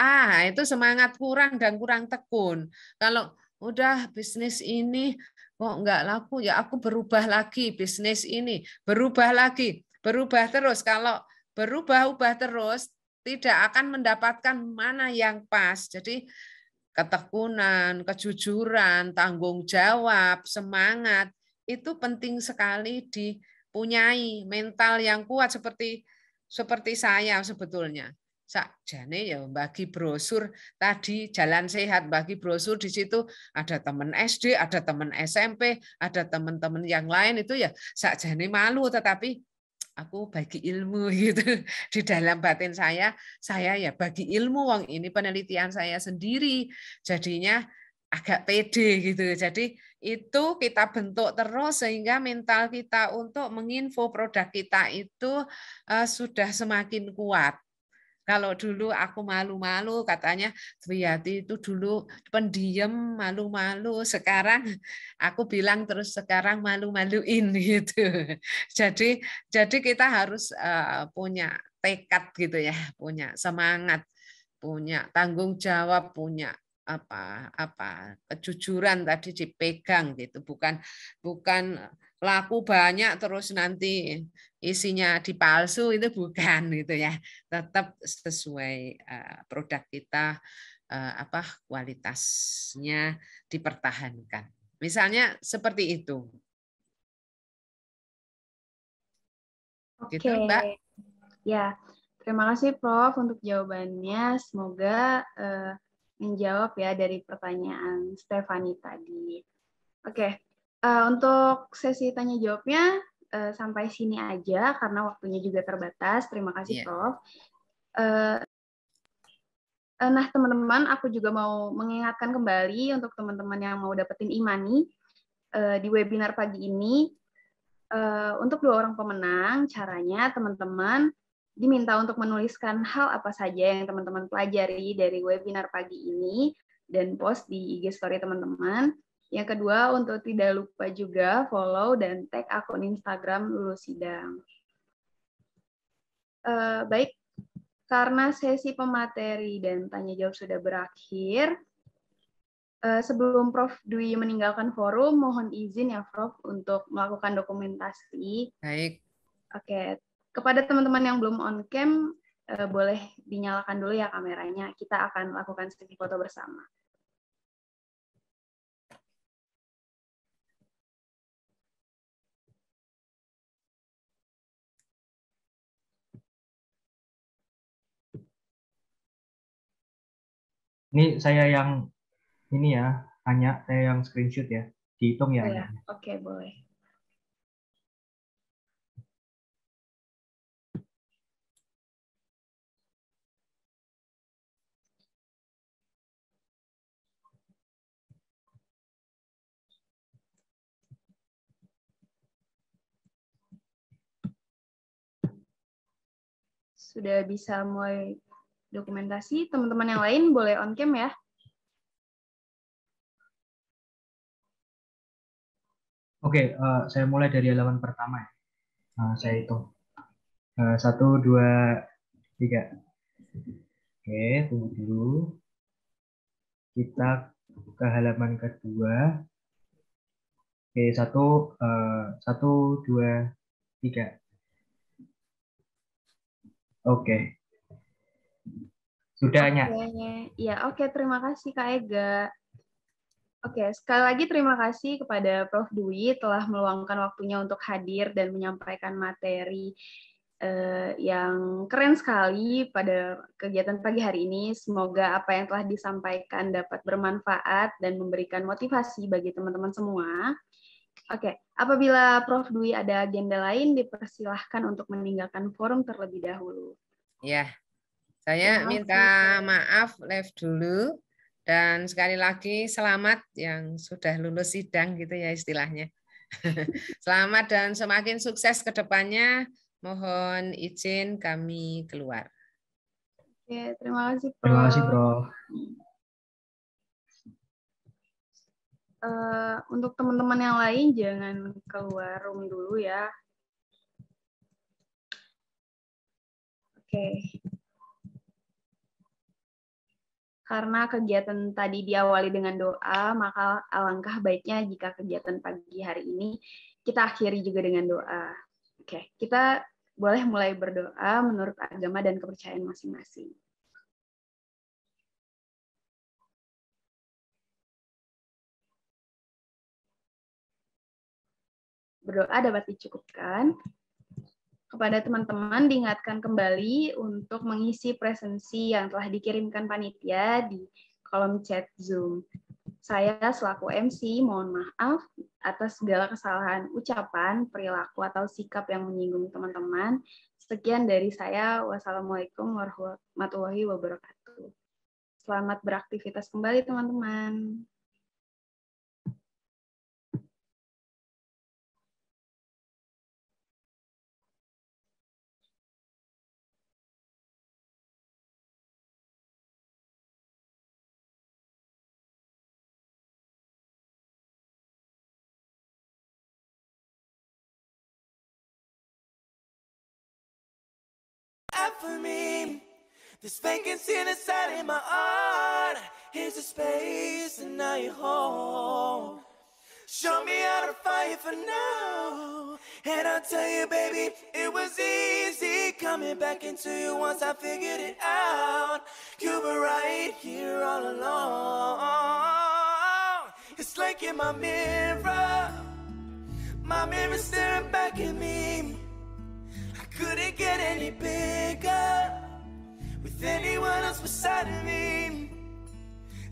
itu semangat kurang dan kurang tekun. Kalau udah bisnis ini kok nggak laku ya, aku berubah lagi bisnis ini, berubah lagi, berubah terus. Kalau berubah-ubah terus tidak akan mendapatkan mana yang pas. Jadi ketekunan, kejujuran, tanggung jawab, semangat itu penting sekali dipunyai. Mental yang kuat seperti saya sebetulnya. Sakjane ya bagi brosur tadi jalan sehat, bagi brosur di situ ada teman SD, ada teman SMP, ada teman-teman yang lain itu ya sakjane malu, tetapi aku bagi ilmu gitu di dalam batin saya ya bagi ilmu, wong ini penelitian saya sendiri, jadinya agak pede gitu. Jadi itu kita bentuk terus sehingga mental kita untuk menginfo produk kita itu sudah semakin kuat. Kalau dulu aku malu-malu, katanya Wiyati itu dulu pendiam, malu-malu. Sekarang aku bilang terus sekarang malu-maluin gitu. Jadi kita harus punya tekad gitu ya, punya semangat, punya tanggung jawab, punya apa kejujuran tadi dipegang gitu, bukan laku banyak terus nanti isinya dipalsu, itu bukan gitu ya. Tetap sesuai produk kita kualitasnya dipertahankan. Misalnya seperti itu. Oke, Gitu, Mbak. Ya, terima kasih Prof untuk jawabannya. Semoga menjawab ya dari pertanyaan Stefani tadi. Oke, untuk sesi tanya jawabnya sampai sini aja karena waktunya juga terbatas. Terima kasih Prof. Nah teman-teman, aku juga mau mengingatkan kembali untuk teman-teman yang mau dapetin e-money di webinar pagi ini. Untuk 2 orang pemenang, caranya teman-teman diminta untuk menuliskan hal apa saja yang teman-teman pelajari dari webinar pagi ini dan post di IG story teman-teman. Yang kedua, untuk tidak lupa juga follow dan tag akun Instagram Lulus Sidang. Baik, karena sesi pemateri dan tanya jawab sudah berakhir, sebelum Prof. Dwi meninggalkan forum, mohon izin ya Prof. untuk melakukan dokumentasi. Baik. Oke, kepada teman-teman yang belum on cam, boleh dinyalakan dulu ya kameranya. Kita akan lakukan sesi foto bersama. Ini saya yang ini ya, hanya saya yang screenshot ya. Dihitung ya. Oke, boleh. sudah bisa mulai dokumentasi. Teman-teman yang lain boleh on cam ya. Oke, saya mulai dari halaman pertama ya. Saya hitung. 1, 2, 3. Oke, tunggu dulu. Kita ke halaman kedua. Oke, 1, 2, 3. Oke. Sudah, Nya. Ya, oke. Terima kasih, Kak Ega. Oke, sekali lagi terima kasih kepada Prof. Dwi telah meluangkan waktunya untuk hadir dan menyampaikan materi yang keren sekali pada kegiatan pagi hari ini. Semoga apa yang telah disampaikan dapat bermanfaat dan memberikan motivasi bagi teman-teman semua. Oke, apabila Prof. Dwi ada agenda lain, dipersilahkan untuk meninggalkan forum terlebih dahulu. Ya, saya minta maaf live dulu. Dan sekali lagi selamat yang sudah lulus sidang gitu ya istilahnya. Selamat dan semakin sukses ke depannya. Mohon izin kami keluar. Oke, terima kasih, Prof. Terima kasih, Prof. Untuk teman-teman yang lain jangan keluar room dulu ya. Oke. Karena kegiatan tadi diawali dengan doa, maka alangkah baiknya jika kegiatan pagi hari ini kita akhiri juga dengan doa. Oke, kita boleh mulai berdoa menurut agama dan kepercayaan masing-masing. Berdoa dapat dicukupkan. Kepada teman-teman diingatkan kembali untuk mengisi presensi yang telah dikirimkan panitia di kolom chat Zoom. Saya selaku MC mohon maaf atas segala kesalahan ucapan, perilaku, atau sikap yang menyinggung teman-teman. Sekian dari saya. Wassalamualaikum warahmatullahi wabarakatuh. Selamat beraktivitas kembali, teman-teman. For me, this vacancy inside in my heart. Here's a space and now you're home. Show me how to fight for now. And I'll tell you, baby, it was easy coming back into you once I figured it out. You were right here all along. It's like in my mirror staring back at me. Couldn't get any bigger with anyone else beside me.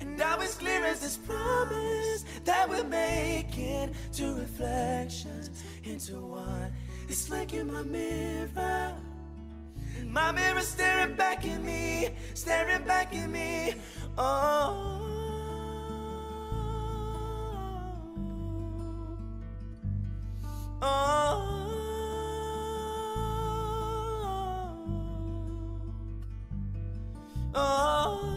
And I was clear as this promise that we're making two reflections into one. It's like in my mirror staring back at me, staring back at me. Oh. Oh. Oh.